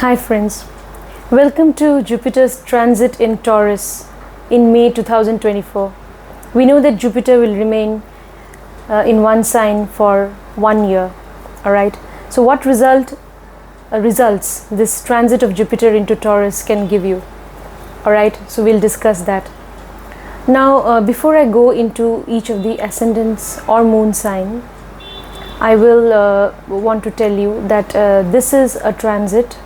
Hi friends, welcome to Jupiter's transit in Taurus in May 2024. We know that Jupiter will remain in one sign for 1 year. Alright, so what results this transit of Jupiter into Taurus can give you? Alright, so we'll discuss that. Now before I go into each of the ascendants or moon sign, I will want to tell you that this is a transit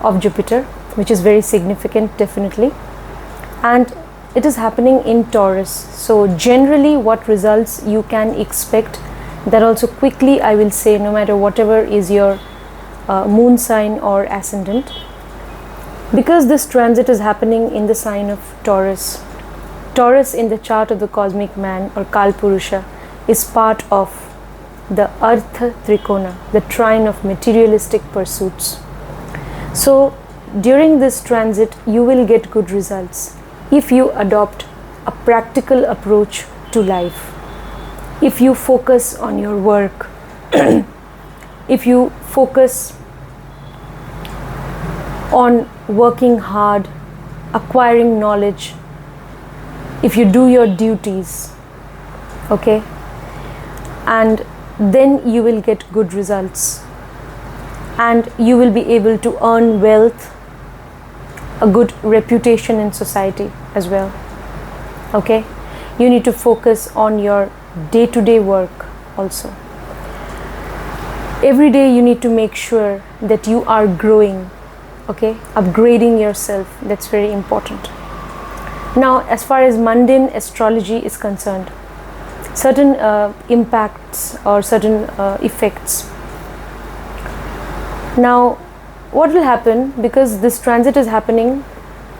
of Jupiter, which is very significant, definitely, and it is happening in Taurus. So generally what results you can expect, that also quickly I will say, no matter whatever is your moon sign or ascendant, because this transit is happening in the sign of Taurus. Taurus in the chart of the cosmic man or Kalpurusha is part of the Artha Trikona, the trine of materialistic pursuits. So during this transit you will get good results if you adopt a practical approach to life, if you focus on your work, if you focus on working hard, acquiring knowledge, if you do your duties, okay, and then you will get good results and you will be able to earn wealth, a good reputation in society as well. Okay, you need to focus on your day-to-day work also. Every day you need to make sure that you are growing, okay, upgrading yourself. That's very important. Now as far as mundane astrology is concerned, certain impacts or certain effects. Now what will happen, because this transit is happening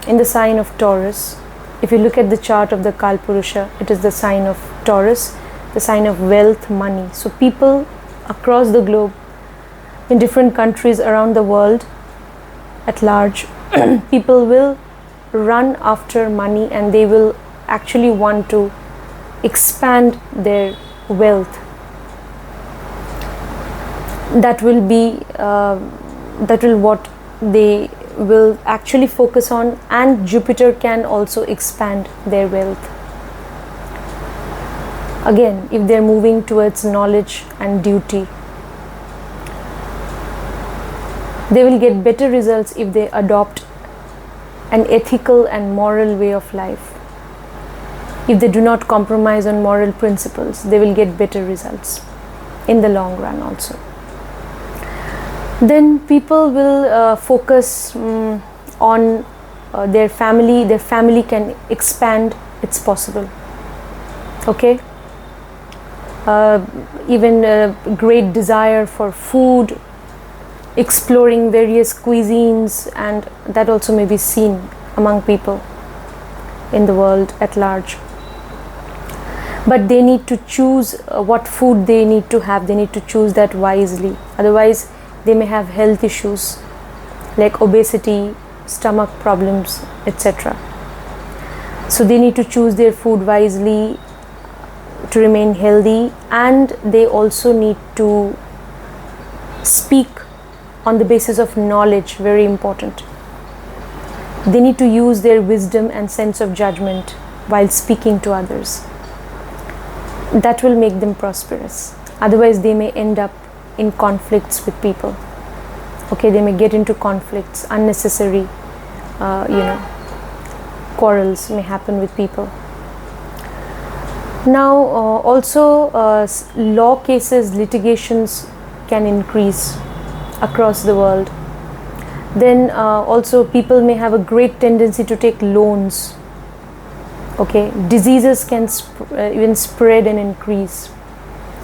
in the sign of Taurus, if you look at the chart of the Kalpurusha, it is the sign of Taurus, the sign of wealth, money. So people across the globe, in different countries around the world at large, people will run after money and they will actually want to expand their wealth. That will be what they will actually focus on, and Jupiter can also expand their wealth. Again, if they're moving towards knowledge and duty, they will get better results if they adopt an ethical and moral way of life. If they do not compromise on moral principles, they will get better results in the long run also. Then people will focus on their family. Their family can expand, it's possible. Okay, even a great desire for food, exploring various cuisines, and that also may be seen among people in the world at large. But they need to choose what food they need to have. They need to choose that wisely, otherwise they may have health issues like obesity, stomach problems, etc. So they need to choose their food wisely to remain healthy, and they also need to speak on the basis of knowledge, very important. They need to use their wisdom and sense of judgment while speaking to others. That will make them prosperous. Otherwise they may end up in conflicts with people. Okay, they may get into conflicts, unnecessary quarrels may happen with people. Now also law cases, litigations can increase across the world. Then also people may have a great tendency to take loans. Okay, diseases can even spread and increase.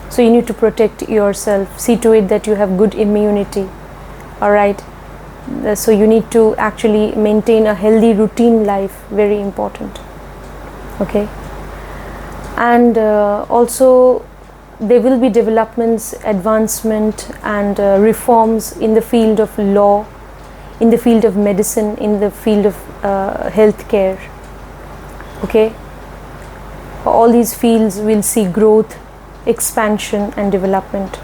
So you need to protect yourself. See to it that you have good immunity. Alright, so you need to actually maintain a healthy routine life, very important. Okay, and also there will be developments, advancement and reforms in the field of law, in the field of medicine, in the field of healthcare. Okay, all these fields will see growth, expansion and development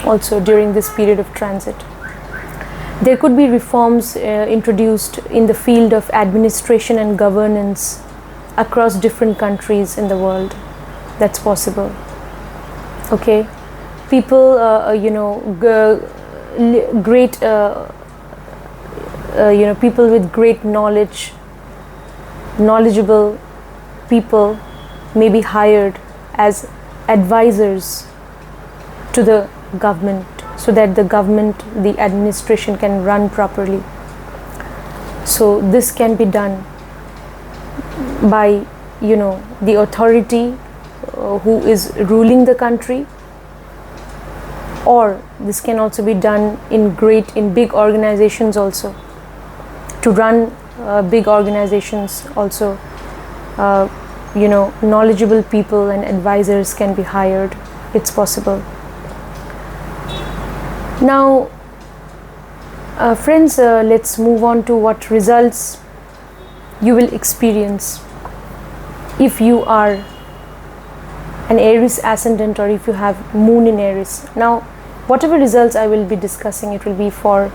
also during this period of transit. There could be reforms introduced in the field of administration and governance across different countries in the world. That's possible. Okay, people, great, people with great knowledge, knowledgeable people may be hired as advisors to the government, so that the government, the administration can run properly. So this can be done by the authority who is ruling the country, or this can also be done in big organizations also. To run big organizations also, knowledgeable people and advisors can be hired. It's possible. Now, friends, let's move on to what results you will experience if you are an Aries ascendant, or if you have Moon in Aries. Now, whatever results I will be discussing, it will be for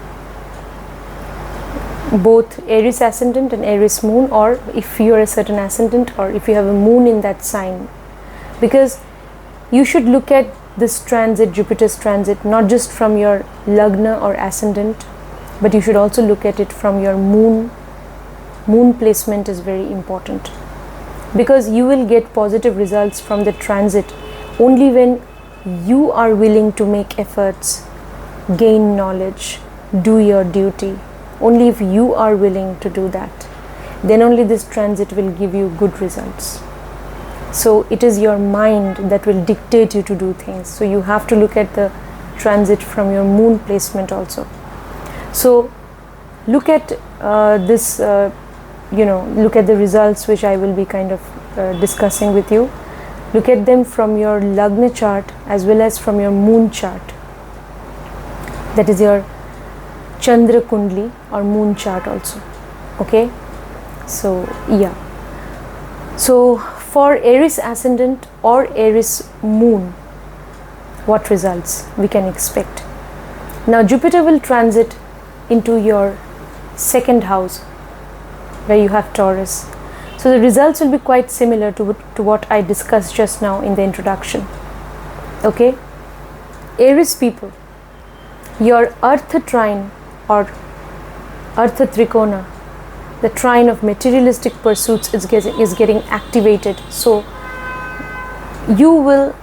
both Aries ascendant and Aries moon, or if you are a certain ascendant, or if you have a moon in that sign. Because you should look at this transit, Jupiter's transit, not just from your Lagna or ascendant, but you should also look at it from your moon. Moon placement is very important, because you will get positive results from the transit only when you are willing to make efforts, gain knowledge, do your duty. Only if you are willing to do that, then only this transit will give you good results. So it is your mind that will dictate you to do things. So you have to look at the transit from your moon placement also. So look at this, look at the results which I will be kind of discussing with you. Look at them from your Lagna chart as well as from your moon chart. That is your Chandra Kundli or moon chart also. Okay, so yeah. So for Aries ascendant or Aries moon, what results we can expect? Now Jupiter will transit into your second house where you have Taurus. So the results will be quite similar to what I discussed just now in the introduction. Okay, Aries people, your Earth trine or Earth Trikona, the trine of materialistic pursuits is getting activated. So you will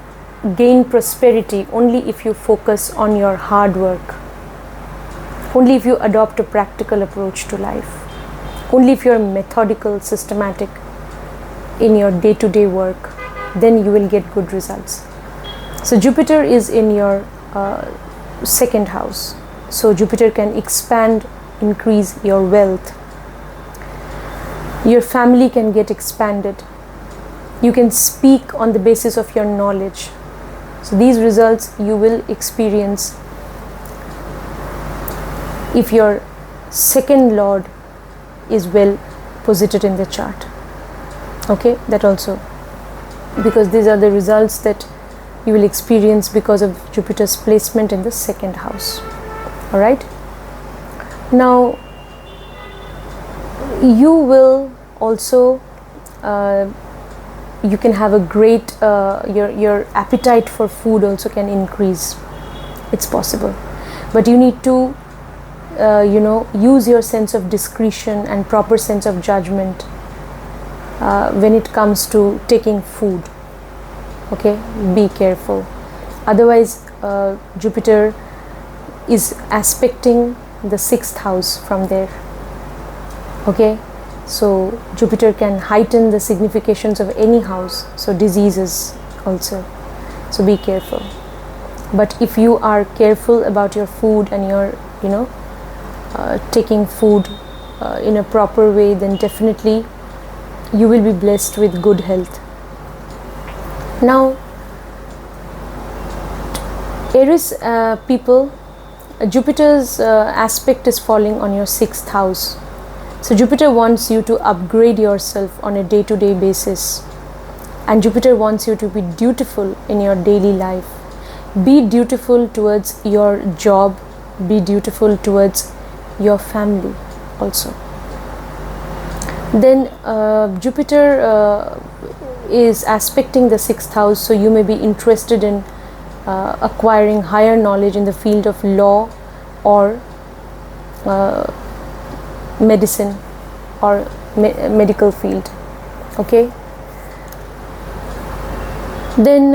gain prosperity only if you focus on your hard work, only if you adopt a practical approach to life, only if you are methodical, systematic in your day-to-day work, then you will get good results. So Jupiter is in your second house. So Jupiter can expand, increase your wealth. Your family can get expanded. You can speak on the basis of your knowledge. So these results you will experience if your second lord is well posited in the chart. Okay, that also, because these are the results that you will experience because of Jupiter's placement in the second house. All right, now you will also you can have a great your appetite for food also can increase. It's possible, but you need to use your sense of discretion and proper sense of judgment when it comes to taking food. Okay, be careful. Otherwise Jupiter is aspecting the 6th house from there. Okay, so Jupiter can heighten the significations of any house, so diseases also, so be careful. But if you are careful about your food and your taking food in a proper way, then definitely you will be blessed with good health. Now Aries people, Jupiter's aspect is falling on your 6th house. So Jupiter wants you to upgrade yourself on a day-to-day basis, and Jupiter wants you to be dutiful in your daily life. Be dutiful towards your job, be dutiful towards your family also. Then Jupiter is aspecting the 6th house, so you may be interested in acquiring higher knowledge in the field of law or medicine or medical field. Okay. Then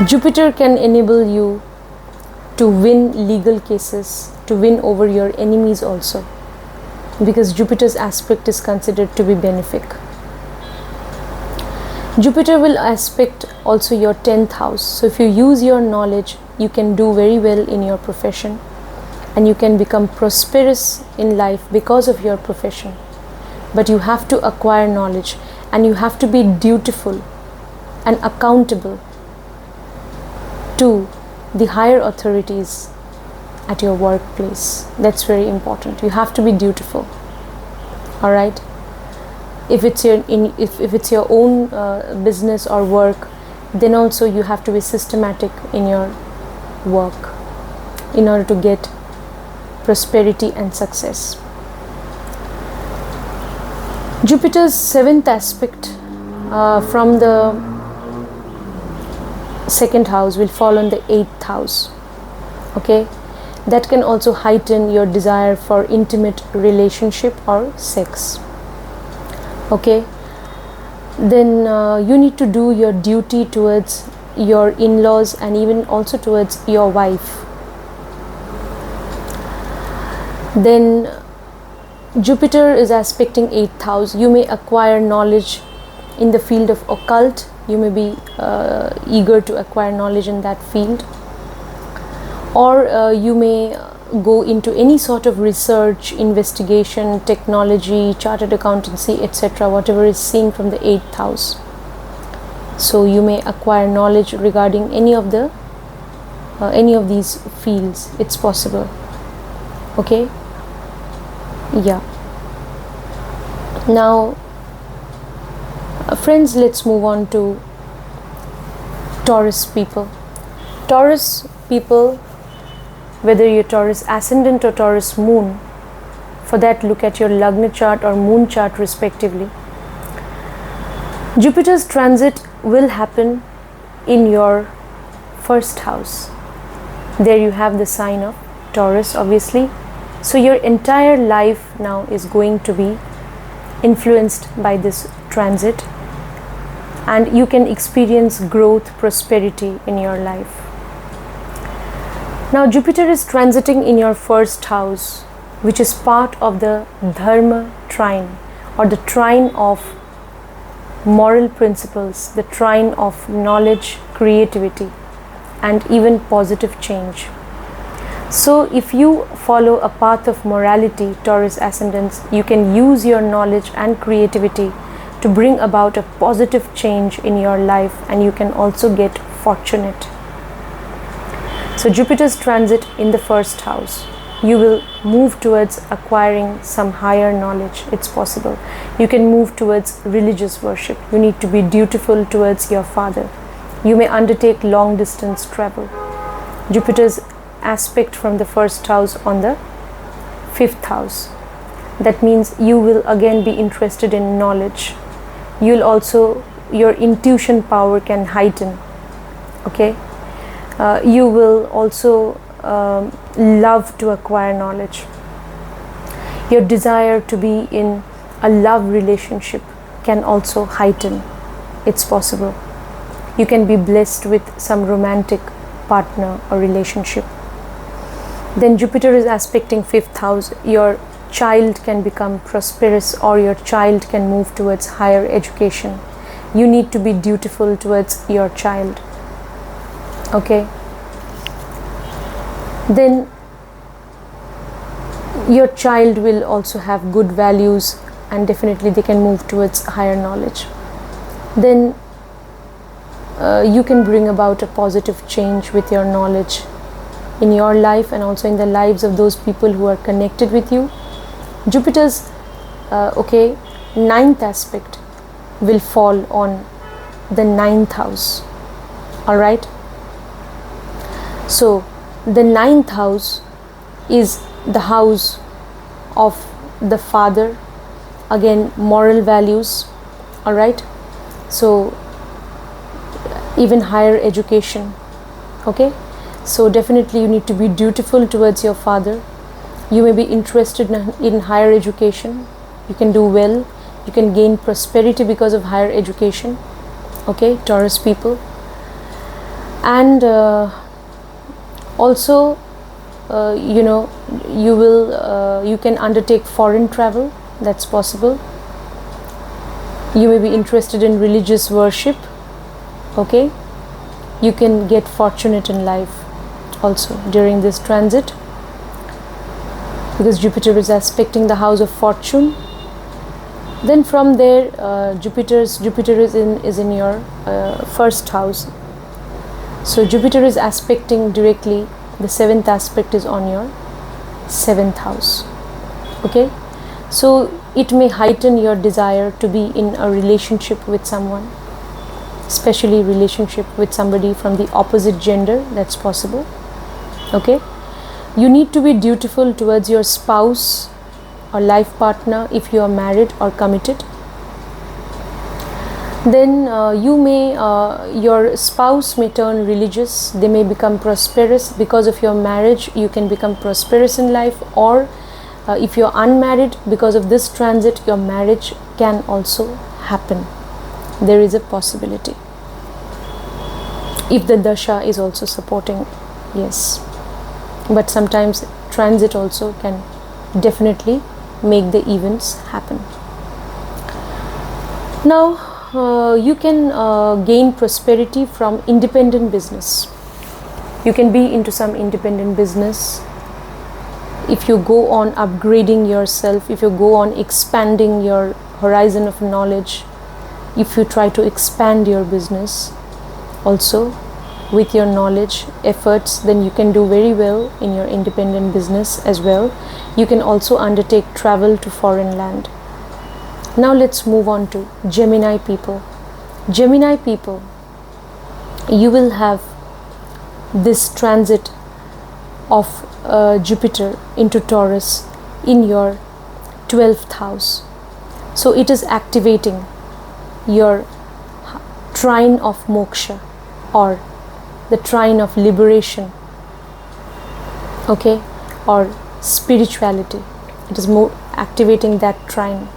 Jupiter can enable you to win legal cases, to win over your enemies also, because Jupiter's aspect is considered to be benefic. Jupiter will aspect also your 10th house. So if you use your knowledge, you can do very well in your profession and you can become prosperous in life because of your profession. But you have to acquire knowledge and you have to be dutiful and accountable to the higher authorities at your workplace. That's very important. You have to be dutiful. All right. If it's your own business or work, then also you have to be systematic in your work in order to get prosperity and success. Jupiter's 7th aspect from the 2nd house will fall on the 8th house. Okay, that can also heighten your desire for intimate relationship or sex. Okay, then you need to do your duty towards your in-laws and even also towards your wife. Then Jupiter is aspecting 8th house. You may acquire knowledge in the field of occult. You may be eager to acquire knowledge in that field, or you may go into any sort of research, investigation, technology, chartered accountancy, etc., whatever is seen from the 8th house. So you may acquire knowledge regarding any of these fields. It's possible. Okay. Yeah. Now friends, let's move on to Taurus people. Taurus people, whether you're Taurus ascendant or Taurus moon, for that look at your Lagna chart or moon chart respectively. Jupiter's transit will happen in your 1st house. There you have the sign of Taurus, obviously. So your entire life now is going to be influenced by this transit, and you can experience growth, prosperity in your life. Now Jupiter is transiting in your 1st house, which is part of the Dharma trine, or the trine of moral principles, the trine of knowledge, creativity, and even positive change. So if you follow a path of morality, Taurus ascendants, you can use your knowledge and creativity to bring about a positive change in your life, and you can also get fortunate. So Jupiter's transit in the 1st house, you will move towards acquiring some higher knowledge. It's possible. You can move towards religious worship. You need to be dutiful towards your father. You may undertake long distance travel. Jupiter's aspect from the 1st house on the 5th house. That means you will again be interested in knowledge. You'll also, your intuition power can heighten. Okay. You will also love to acquire knowledge. Your desire to be in a love relationship can also heighten. It's possible. You can be blessed with some romantic partner or relationship. Then Jupiter is aspecting 5th house. Your child can become prosperous, or your child can move towards higher education. You need to be dutiful towards your child. Okay. Then your child will also have good values, and definitely they can move towards higher knowledge. Then you can bring about a positive change with your knowledge in your life and also in the lives of those people who are connected with you. Jupiter's 9th aspect will fall on the 9th house. All right. So the 9th house is the house of the father, again moral values, all right? So even higher education, okay? So definitely you need to be dutiful towards your father. You may be interested in higher education. You can do well. You can gain prosperity because of higher education, okay, Taurus people. And also you can undertake foreign travel. That's possible. You may be interested in religious worship, okay? You can get fortunate in life also during this transit, because Jupiter is aspecting the house of fortune. Then from there, Jupiter is in your first house. So Jupiter is aspecting directly. The 7th aspect is on your 7th house, okay? So it may heighten your desire to be in a relationship with someone, especially relationship with somebody from the opposite gender. That's possible, okay? You need to be dutiful towards your spouse or life partner if you are married or committed. Then your spouse may turn religious. They may become prosperous because of your marriage. You can become prosperous in life, or if you're unmarried, because of this transit your marriage can also happen. There is a possibility if the dasha is also supporting, yes. But sometimes transit also can definitely make the events happen. Now you can gain prosperity from independent business. You can be into some independent business. If you go on upgrading yourself, if you go on expanding your horizon of knowledge, if you try to expand your business also with your knowledge efforts, then you can do very well in your independent business as well. You can also undertake travel to foreign land. Now let's move on to Gemini people. Gemini people, you will have this transit of Jupiter into Taurus in your 12th house. So it is activating your trine of moksha, or the trine of liberation, okay, or spirituality. It is more activating that trine.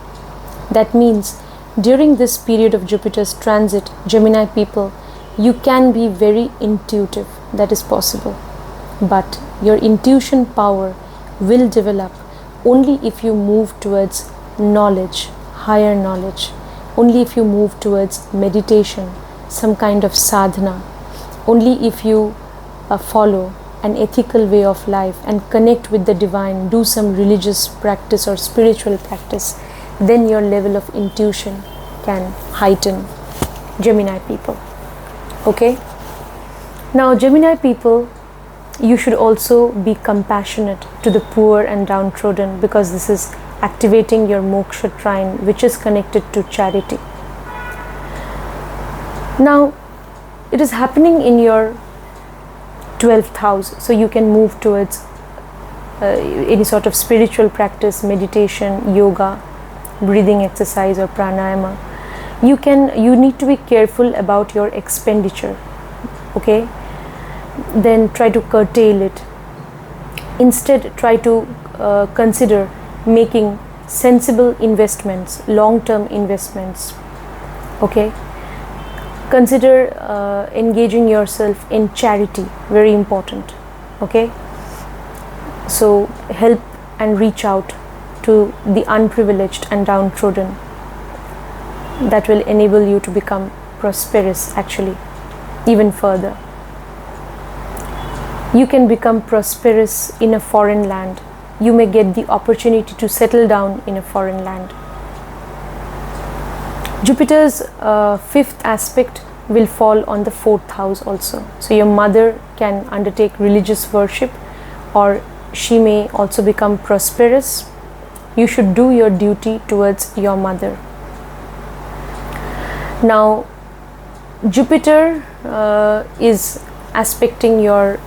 That means during this period of Jupiter's transit, Gemini people, you can be very intuitive. That is possible. But your intuition power will develop only if you move towards knowledge, higher knowledge. Only if you move towards meditation, some kind of sadhana. Only if you follow an ethical way of life and connect with the divine, do some religious practice or spiritual practice, then your level of intuition can heighten, Gemini people. Okay? Now, Gemini people, you should also be compassionate to the poor and downtrodden, because this is activating your moksha trine, which is connected to charity. Now, it is happening in your 12th house, so you can move towards any sort of spiritual practice, meditation, yoga, breathing exercise or pranayama. You need to be careful about your expenditure, okay? Then try to curtail it. Instead, try to consider making sensible investments, long-term investments, okay? Consider engaging yourself in charity, very important, okay? So help and reach out to the unprivileged and downtrodden. That will enable you to become prosperous, actually, even further. You can become prosperous in a foreign land. You may get the opportunity to settle down in a foreign land. Jupiter's 5th aspect will fall on the 4th house also. So your mother can undertake religious worship, or she may also become prosperous. You should do your duty towards your mother. Now, Jupiter is aspecting your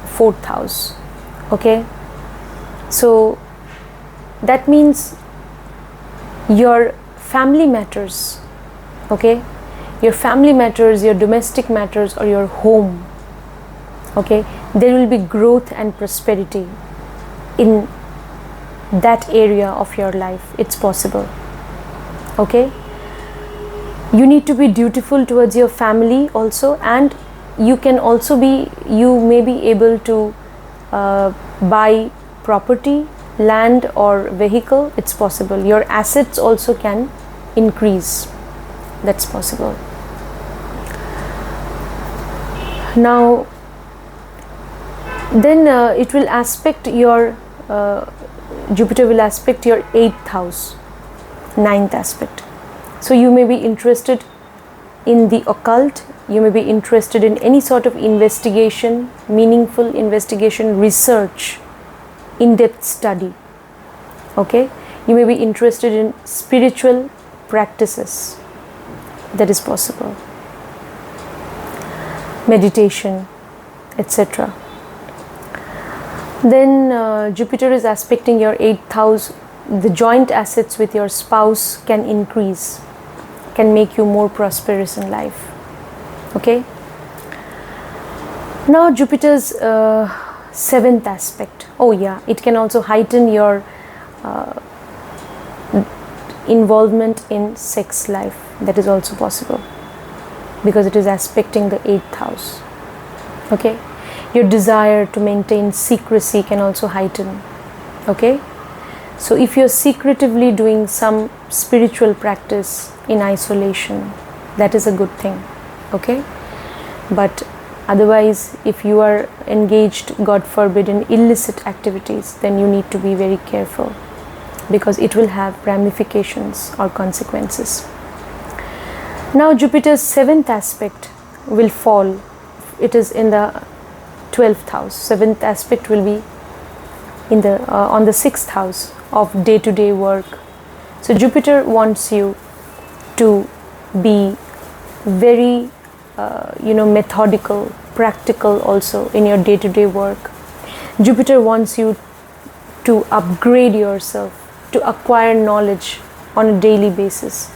4th house, okay? So that means your family matters, okay? Your family matters, your domestic matters, or your home, okay? There will be growth and prosperity in that area of your life. It's possible, okay? You need to be dutiful towards your family also, and you may be able to buy property, land or vehicle. It's possible. Your assets also can increase. That's possible. Now then it will aspect your Jupiter will aspect your 8th house, 9th aspect. So you may be interested in the occult, you may be interested in any sort of investigation, meaningful investigation, research, in-depth study, okay? You may be interested in spiritual practices. That is possible. Meditation, etc. Then Jupiter is aspecting your 8th house. The joint assets with your spouse can increase, can make you more prosperous in life, okay? Now Jupiter's 7th aspect. Oh yeah, it can also heighten your involvement in sex life. That is also possible because it is aspecting the 8th house, okay? Your desire to maintain secrecy can also heighten, okay? So if you're secretively doing some spiritual practice in isolation, that is a good thing, okay? But otherwise, if you are engaged, God forbid, in illicit activities, then you need to be very careful because it will have ramifications or consequences. Now Jupiter's 7th aspect will fall. It is in the 12th house. 7th aspect will be in the on the 6th house of day-to-day work. So Jupiter wants you to be very methodical, practical also in your day-to-day work. Jupiter wants you to upgrade yourself, to acquire knowledge on a daily basis.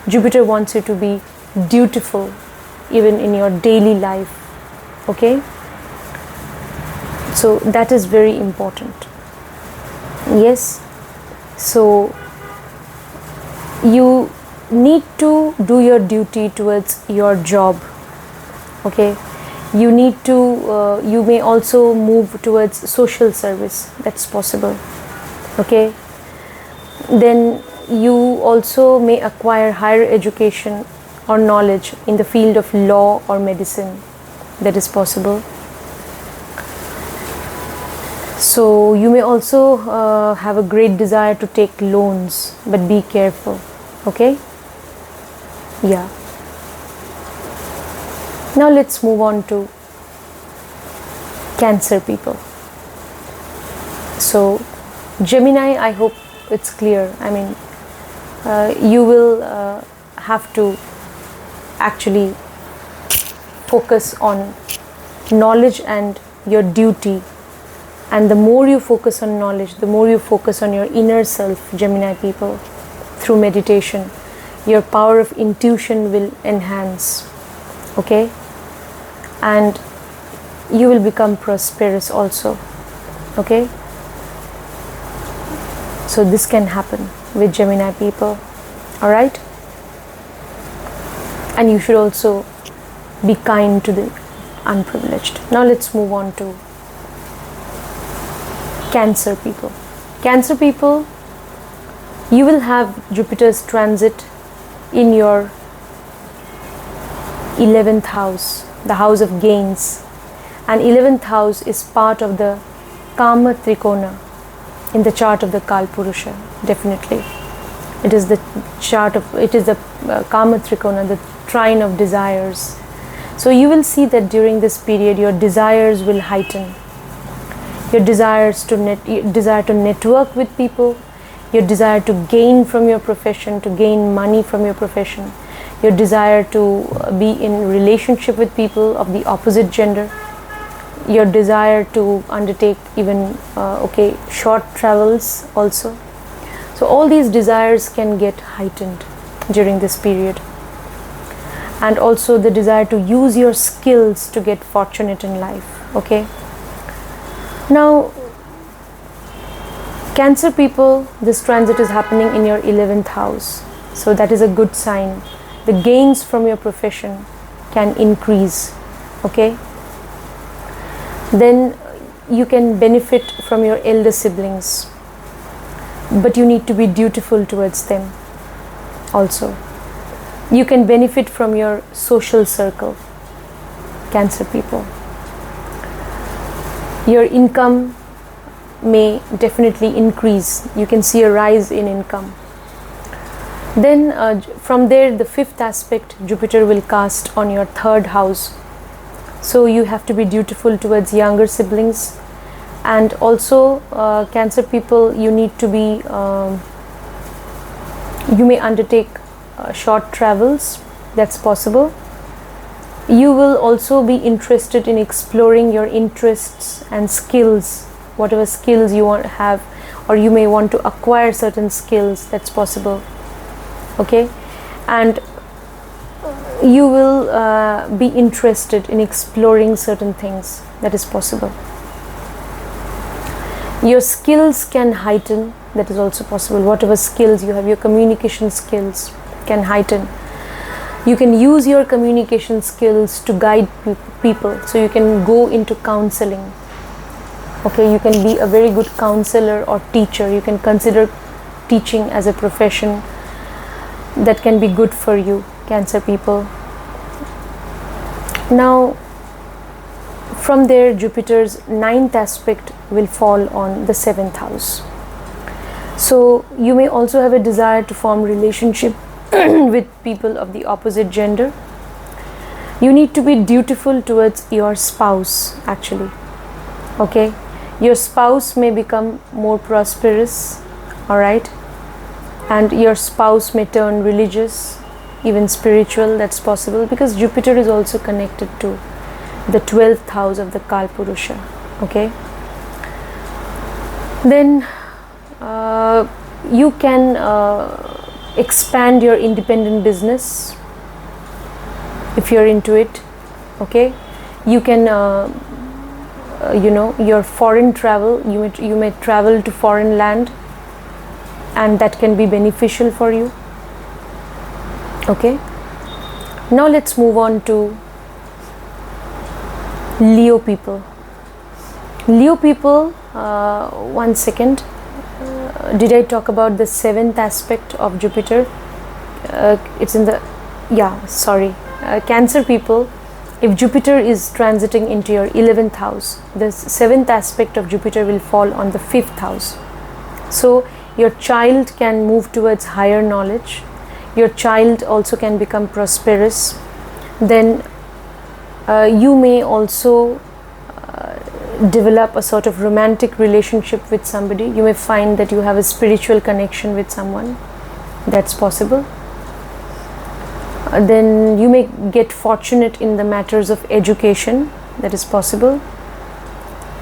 Jupiter wants you to be dutiful even in your daily life, okay? So that is very important. Yes, so you need to do your duty towards your job, okay? You need to you may also move towards social service. That's possible, okay? Then you also may acquire higher education or knowledge in the field of law or medicine. That is possible. So you may also have a great desire to take loans, but be careful, okay? Yeah. Now let's move on to Cancer people. So Gemini, I hope it's clear. I mean, you will have to actually focus on knowledge and your duty. And the more you focus on knowledge, the more you focus on your inner self, Gemini people, through meditation, your power of intuition will enhance, okay? And you will become prosperous also, okay? So this can happen with Gemini people, all right? And you should also be kind to the unprivileged. Now let's move on to Cancer people. Cancer people, you will have Jupiter's transit in your 11th house, the house of gains. And 11th house is part of the Kama Trikona in the chart of the Kalpurusha, definitely. It is the chart of, it is the Kama Trikona, the trine of desires. So you will see that during this period your desires will heighten. Your desires to desire to network with people, your desire to gain from your profession, to gain money from your profession, your desire to be in relationship with people of the opposite gender. your desire to undertake even short travels also. So all these desires can get heightened during this period, and also the desire to use your skills to get fortunate in life. Okay, now Cancer people, this transit is happening in your 11th house, so that is a good sign. The gains from your profession can increase. Okay, then you can benefit from your elder siblings, but you need to be dutiful towards them also. You can benefit from your social circle, Cancer people. Your income may definitely increase. You can see a rise in income. Then from there, the 5th aspect, Jupiter will cast on your 3rd house. So you have to be dutiful towards younger siblings, and also Cancer people, you need to be you may undertake short travels. That's possible. You will also be interested in exploring your interests and skills, whatever skills you want to have, or you may want to acquire certain skills. That's possible. Okay, and you will be interested in exploring certain things. That is possible. Your skills can heighten. That is also possible. Whatever skills you have, your communication skills can heighten. You can use your communication skills to guide people. So you can go into counseling. Okay, you can be a very good counselor or teacher. You can consider teaching as a profession. That can be good for you, Cancer people. Now, from there, Jupiter's 9th aspect will fall on the 7th house. So you may also have a desire to form relationship with people of the opposite gender. You need to be dutiful towards your spouse, actually. Okay, your spouse may become more prosperous, all right, and your spouse may turn religious, even spiritual. That's possible, because Jupiter is also connected to the 12th house of the Kalpurusha. Okay, then you can expand your independent business if you're into it. Okay, you can your foreign travel, you may travel to foreign land, and that can be beneficial for you. Okay, now let's move on to Leo people. Leo people, one second, did I talk about the 7th aspect of Jupiter? It's in the, Cancer people, if Jupiter is transiting into your 11th house, the 7th aspect of Jupiter will fall on the 5th house. So your child can move towards higher knowledge. Your child also can become prosperous. Then you may also develop a sort of romantic relationship with somebody. You may find that you have a spiritual connection with someone. That's possible. Then you may get fortunate in the matters of education. That is possible.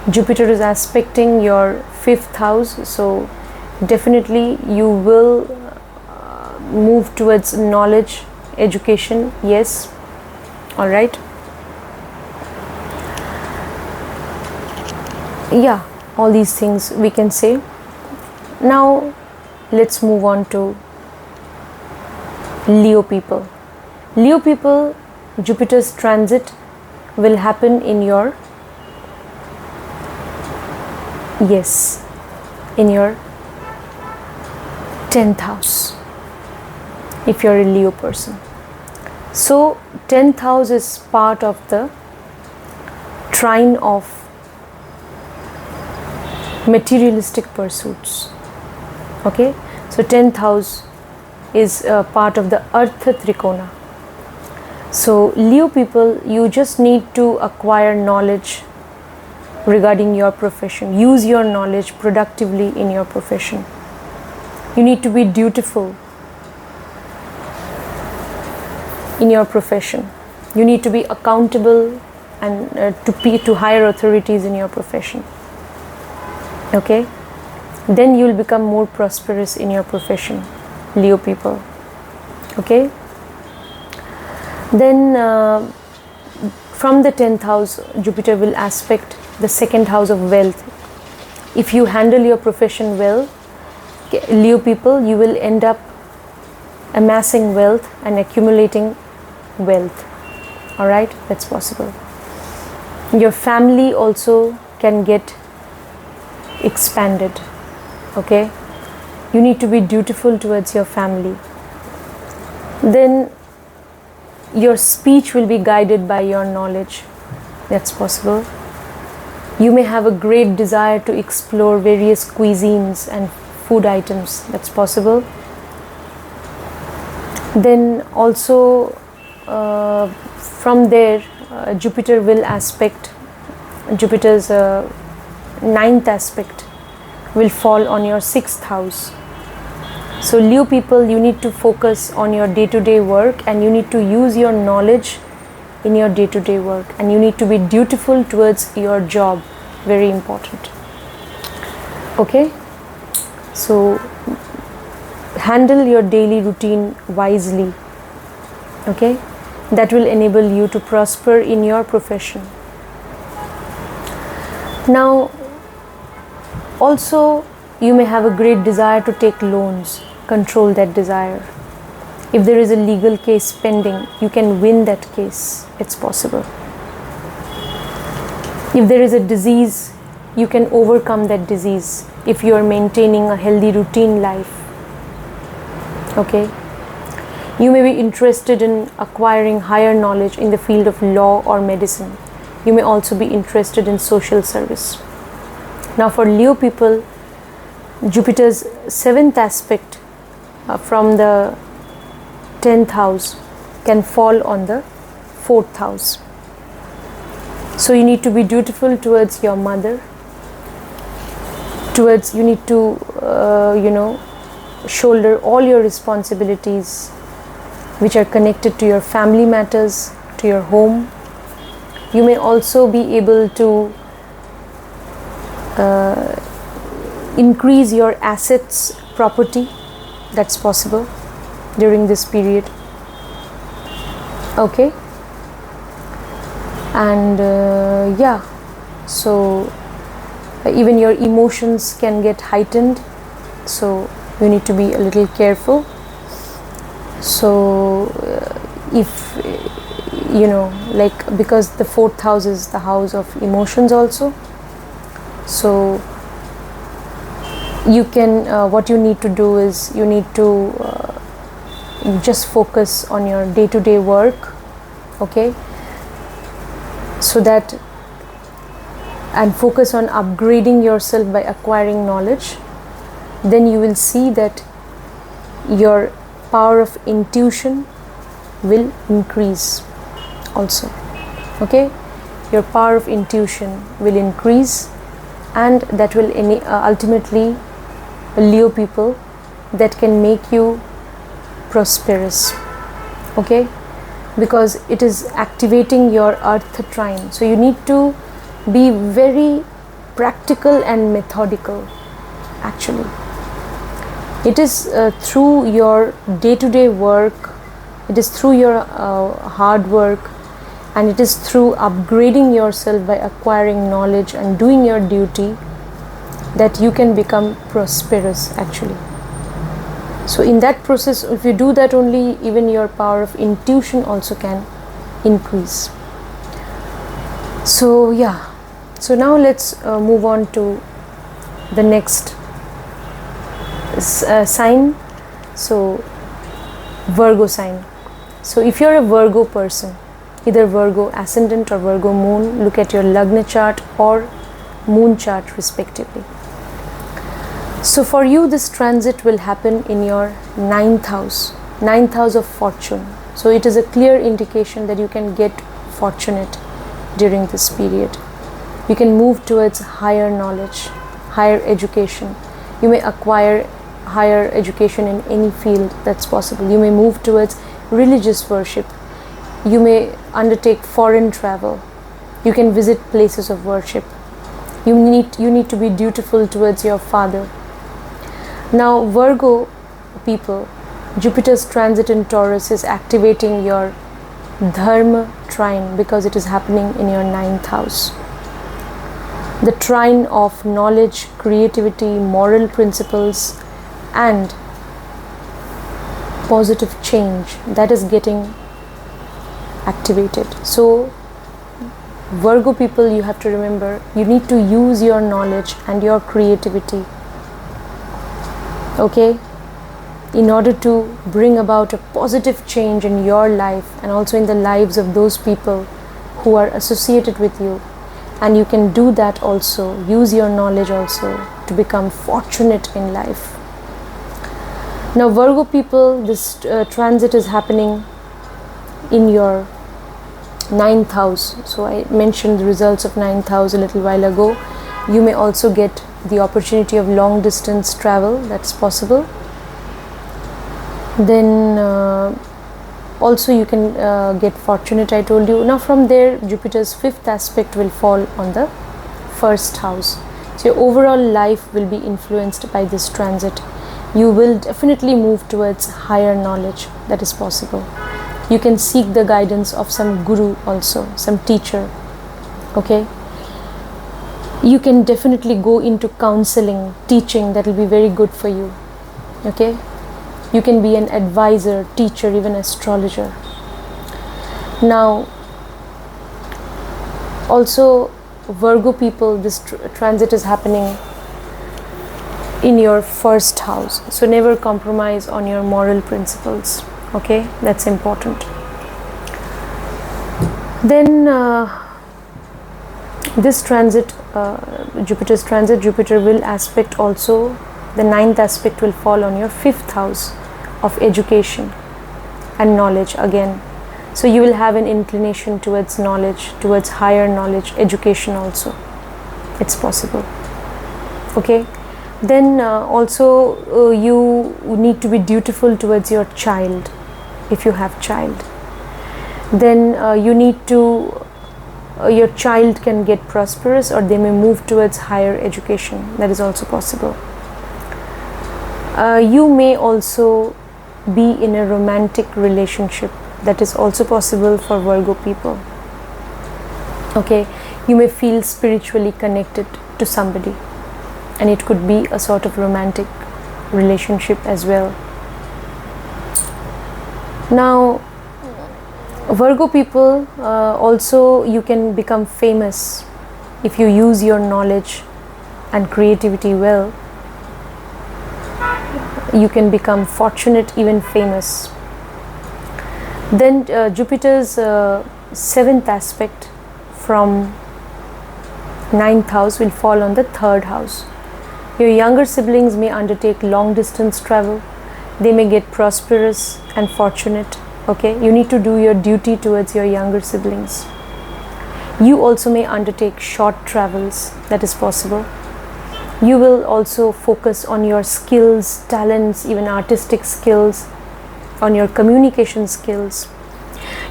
Jupiter is aspecting your 5th house, so definitely you will move towards knowledge, education. Yes, all right. Yeah, all these things we can say. Now let's move on to Leo people. Leo people, Jupiter's transit will happen in your, in your 10th house, if you're a Leo person. So 10th house is part of the trine of materialistic pursuits. Okay, so 10th house is part of the Artha Trikona. So Leo people, you just need to acquire knowledge regarding your profession. Use your knowledge productively in your profession. You need to be dutiful in your profession. You need to be accountable and to higher authorities in your profession. Okay, then you will become more prosperous in your profession, Leo people. Okay, then from the 10th house, Jupiter will aspect the second house of wealth. If you handle your profession well, Leo people, you will end up amassing wealth and accumulating wealth. All right, that's possible. Your family also can get expanded. Okay, you need to be dutiful towards your family. Then your speech will be guided by your knowledge. That's possible. You may have a great desire to explore various cuisines and food items. That's possible. Then also from there, Jupiter will aspect, Jupiter's ninth aspect will fall on your 6th house. So Leo people, you need to focus on your day-to-day work, and you need to use your knowledge in your day-to-day work, and you need to be dutiful towards your job. Very important. Okay, so handle your daily routine wisely. Okay, that will enable you to prosper in your profession. Now also, you may have a great desire to take loans. Control that desire. If there is a legal case pending, you can win that case. It's possible. If there is a disease, you can overcome that disease if you are maintaining a healthy routine life. Okay, you may be interested in acquiring higher knowledge in the field of law or medicine. You may also be interested in social service. Now for Leo people, Jupiter's 7th aspect from the 10th house can fall on the 4th house. So you need to be dutiful towards your mother. You need to shoulder all your responsibilities which are connected to your family matters, to your home. You may also be able to increase your assets, property. That's possible during this period. Okay, and so even your emotions can get heightened, so you need to be a little careful. So if because the 4th house is the house of emotions also, so you can what you need to do is you need to just focus on your day-to-day work. Okay, so that, and focus on upgrading yourself by acquiring knowledge. Then you will see that your power of intuition will increase also. Okay, your power of intuition will increase, and that will ultimately, Leo people, that can make you prosperous. Okay, because it is activating your earth trine. So you need to be very practical and methodical. Actually, it is through your day-to-day work, it is through your hard work, and it is through upgrading yourself by acquiring knowledge and doing your duty that you can become prosperous actually. So in that process, if you do that only, even your power of intuition also can increase. So yeah, so now let's move on to the next sign. So Virgo sign. So if you're a Virgo person, either Virgo ascendant or Virgo moon, look at your Lagna chart or moon chart respectively. So for you, this transit will happen in your 9th house of fortune. So it is a clear indication that you can get fortunate during this period. You can move towards higher knowledge, higher education. You may acquire higher education in any field that's possible. You may move towards religious worship. You may undertake foreign travel. You can visit places of worship. You need to be dutiful towards your father. Now, Virgo people, Jupiter's transit in Taurus is activating your Dharma trine because it is happening in your 9th house. The trine of knowledge, creativity, moral principles, and positive change, that is getting activated. So, Virgo people, you have to remember, you need to use your knowledge and your creativity, okay, in order to bring about a positive change in your life and also in the lives of those people who are associated with you. And you can do that also, use your knowledge also to become fortunate in life. Now, Virgo people, this transit is happening in your 9th house. So I mentioned the results of 9th house a little while ago. You may also get the opportunity of long distance travel, that's possible. Then also you can get fortunate, I told you. Now from there, Jupiter's 5th aspect will fall on the 1st house. So your overall life will be influenced by this transit. You will definitely move towards higher knowledge, that is possible. You can seek the guidance of some guru also, some teacher, okay. You can definitely go into counseling, teaching, that will be very good for you, okay. You can be an advisor, teacher, even astrologer. Now, also Virgo people, this transit is happening in your 1st house. So never compromise on your moral principles, okay, that's important. Then this transit, Jupiter's transit, Jupiter will aspect also, the 9th aspect will fall on your 5th house of education and knowledge again. So you will have an inclination towards knowledge, towards higher knowledge, education also, it's possible, okay. Then also you need to be dutiful towards your child if you have child. Then you need to, your child can get prosperous or they may move towards higher education, that is also possible. You may also be in a romantic relationship, that is also possible for Virgo people, okay. You may feel spiritually connected to somebody, and it could be a sort of romantic relationship as well. Now, Virgo people, also you can become famous if you use your knowledge and creativity well. You can become fortunate, even famous. Then Jupiter's 7th aspect from 9th house will fall on the 3rd house. Your younger siblings may undertake long distance travel. They may get prosperous and fortunate, okay. You need to do your duty towards your younger siblings. You also may undertake short travels, that is possible. You will also focus on your skills, talents, even artistic skills, on your communication skills.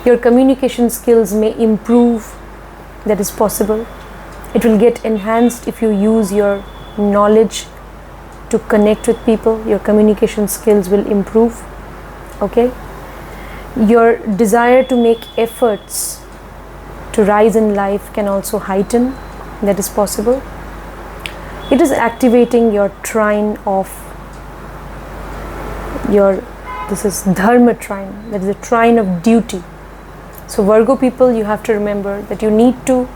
Your communication skills may improve, that is possible. It will get enhanced if you use your knowledge to connect with people. Your communication skills will improve, okay. Your desire to make efforts to rise in life can also heighten, that is possible. It is activating your trine of your, this is Dharma trine, that is a trine of duty. So Virgo people, you have to remember that you need to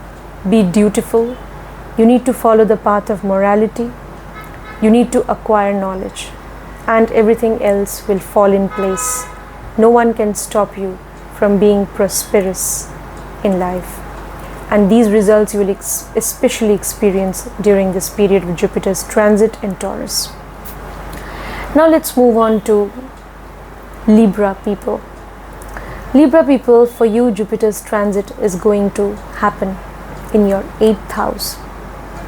be dutiful, you need to follow the path of morality, you need to acquire knowledge, and everything else will fall in place. No one can stop you from being prosperous in life. And these results you will especially experience during this period of Jupiter's transit in Taurus. Now let's move on to Libra people. Libra people, for you Jupiter's transit is going to happen in your 8th house.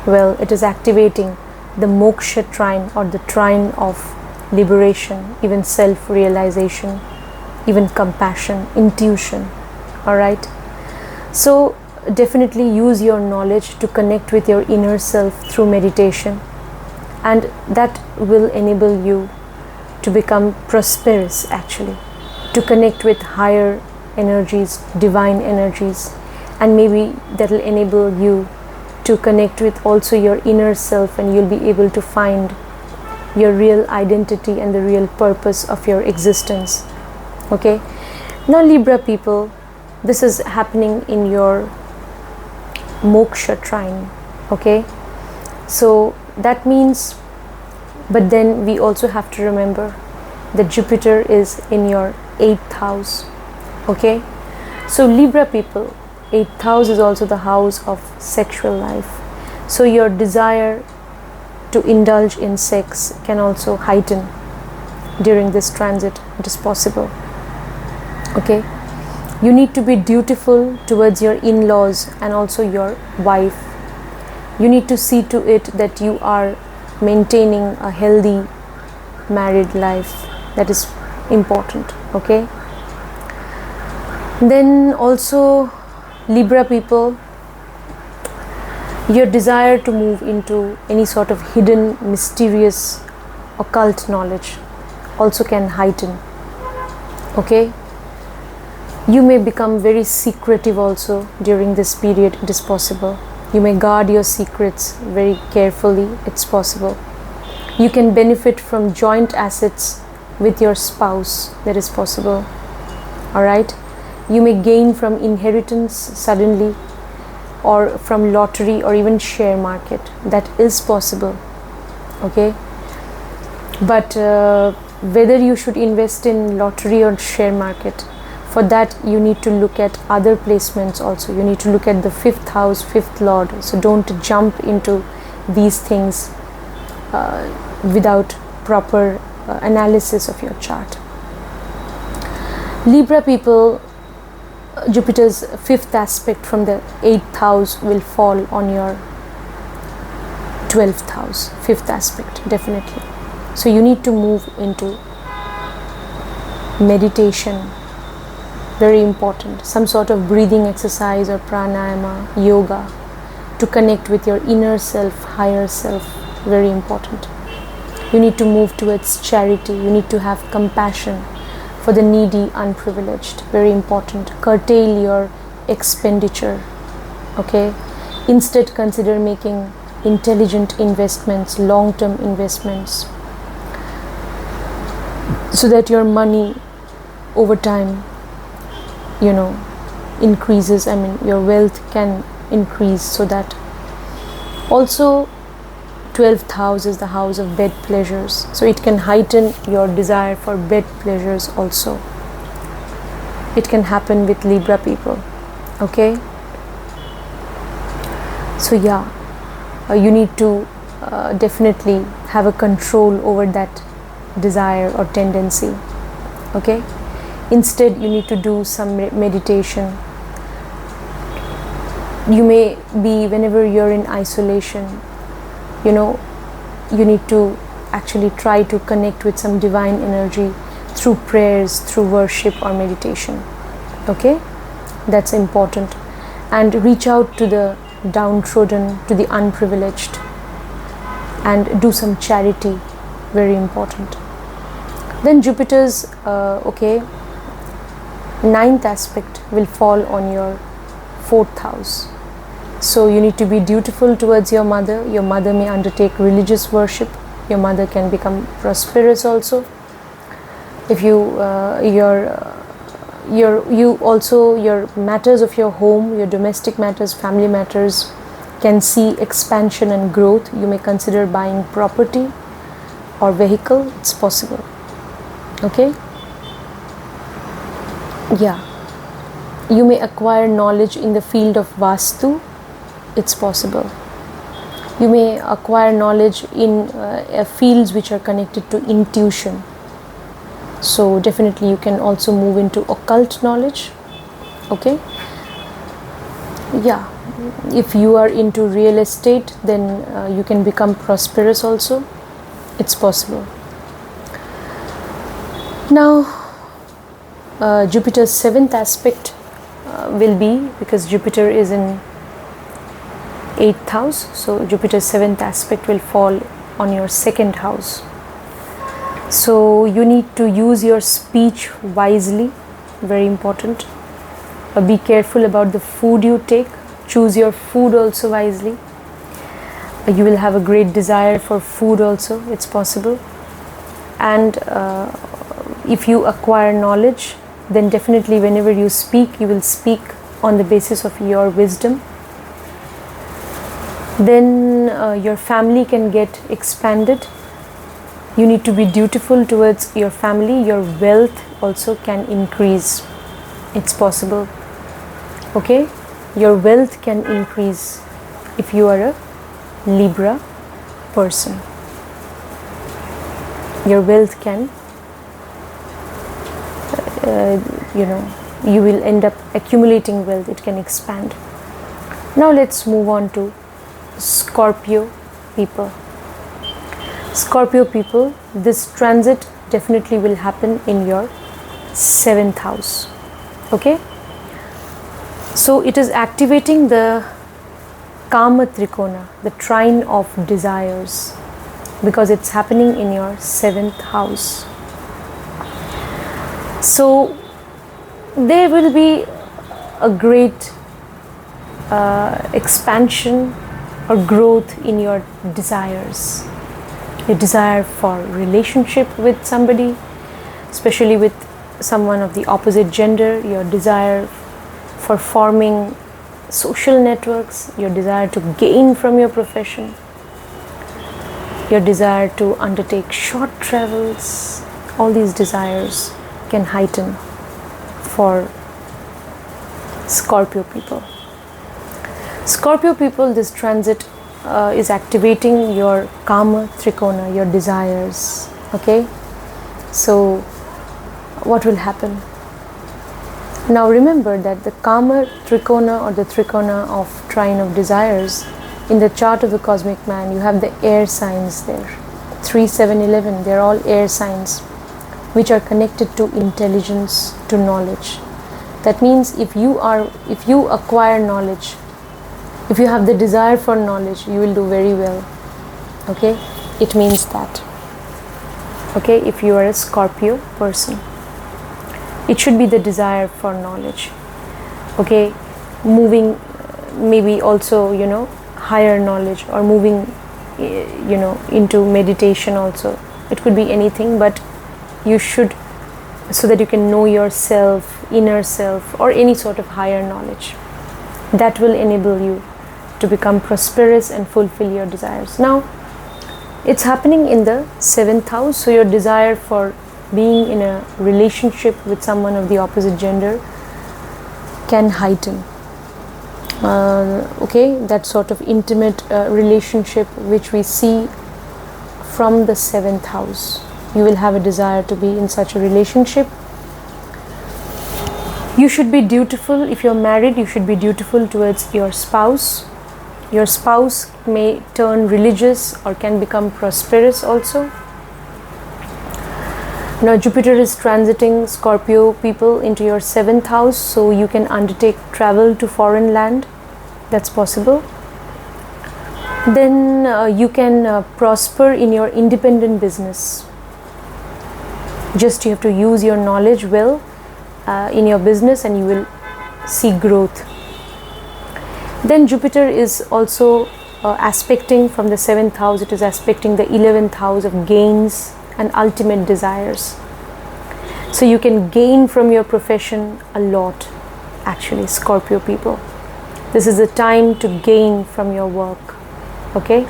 Well, it is activating the moksha trine, or the trine of liberation, even self-realization, even compassion, intuition, all right. So definitely use your knowledge to connect with your inner self through meditation, and that will enable you to become prosperous, actually, to connect with higher energies, divine energies, and maybe that will enable you to connect with also your inner self, and you'll be able to find your real identity and the real purpose of your existence. Okay, now Libra people, this is happening in your moksha trine. Okay, so that means, but then we also have to remember that Jupiter is in your 8th house. Okay, so Libra people, 8th house is also the house of sexual life, so your desire to indulge in sex can also heighten during this transit. It is possible. Okay, you need to be dutiful towards your in-laws and also your wife. You need to see to it that you are maintaining a healthy married life. That is important. Okay, then also Libra people, your desire to move into any sort of hidden, mysterious, occult knowledge also can heighten. Okay, you may become very secretive also during this period. It is possible. You may guard your secrets very carefully. It's possible. You can benefit from joint assets with your spouse. That is possible. All right, you may gain from inheritance suddenly, or from lottery, or even share market. That is possible. Okay, but whether you should invest in lottery or share market, for that you need to look at other placements also. You need to look at the 5th house, 5th lord. So don't jump into these things without proper analysis of your chart. Libra people, Jupiter's 5th aspect from the 8th house will fall on your 12th house. 5th aspect, definitely. So you need to move into meditation. Very important. Some sort of breathing exercise or pranayama, yoga, to connect with your inner self, higher self. Very important. You need to move towards charity. You need to have compassion for the needy, unprivileged. Very important. Curtail your expenditure. Okay, instead consider making intelligent investments, long-term investments, so that your money over time, you know, increases. I mean, your wealth can increase. So that also 12th house is the house of bed pleasures, so it can heighten your desire for bed pleasures also. It can happen with Libra people. Okay, so yeah, you need to definitely have a control over that desire or tendency. Okay, instead you need to do some meditation. You may be, whenever you're in isolation, you know, you need to actually try to connect with some divine energy through prayers, through worship or meditation. Okay, that's important. And reach out to the downtrodden, to the unprivileged, and do some charity. Very important. Then Jupiter's 9th aspect will fall on your 4th house. So you need to be dutiful towards your mother. Your mother may undertake religious worship. Your mother can become prosperous also. If you your matters of your home, your domestic matters, family matters can see expansion and growth. You may consider buying property or vehicle. It's possible. Okay, yeah, you may acquire knowledge in the field of Vastu. It's possible. You may acquire knowledge in fields which are connected to intuition. So definitely you can also move into occult knowledge. Okay, yeah, if you are into real estate, then you can become prosperous also. It's possible. Now Jupiter's 7th aspect will be, because Jupiter is in 8th house, so Jupiter's 7th aspect will fall on your 2nd house. So you need to use your speech wisely, very important. Be careful about the food you take. Choose your food also wisely. You will have a great desire for food also, it's possible. And if you acquire knowledge, then definitely whenever you speak, you will speak on the basis of your wisdom. Then your family can get expanded. You need to be dutiful towards your family. Your wealth also can increase. It's possible. Okay? Your wealth can increase if you are a Libra person. Your wealth can, you will end up accumulating wealth. It can expand. Now let's move on to Scorpio people. Scorpio people, this transit definitely will happen in your 7th house. Okay? So it is activating the Kama Trikona, the trine of desires, because it's happening in your 7th house. So there will be a great expansion or growth in your desires. Your desire for relationship with somebody, especially with someone of the opposite gender, your desire for forming social networks, your desire to gain from your profession, your desire to undertake short travels, all these desires can heighten for Scorpio people. Scorpio people, this transit is activating your Kama Trikona, your desires. Okay? So what will happen? Now remember that the Kama Trikona, or the Trikona of trine of desires, in the chart of the cosmic man, you have the air signs there. 3, 7, 11, they're all air signs which are connected to intelligence, to knowledge. That means if you acquire knowledge, if you have the desire for knowledge, you will do very well. Okay? It means that. Okay? If you are a Scorpio person, it should be the desire for knowledge. Okay? Moving, maybe also, higher knowledge, or moving, into meditation also. It could be anything, but you should, so that you can know yourself, inner self, or any sort of higher knowledge. That will enable you to become prosperous and fulfill your desires. Now, it's happening in the 7th house, so your desire for being in a relationship with someone of the opposite gender can heighten. Okay, that sort of intimate relationship which we see from the 7th house. You will have a desire to be in such a relationship. You should be dutiful. If you're married, you should be dutiful towards your spouse. Your spouse may turn religious or can become prosperous also. Now Jupiter is transiting Scorpio people into your 7th house, so you can undertake travel to foreign land. That's possible. Then you can prosper in your independent business. Just you have to use your knowledge well in your business, and you will see growth. Then Jupiter is also aspecting from the 7th house. It is aspecting the 11th house of gains and ultimate desires. So you can gain from your profession a lot, actually, Scorpio people. This is the time to gain from your work. Okay?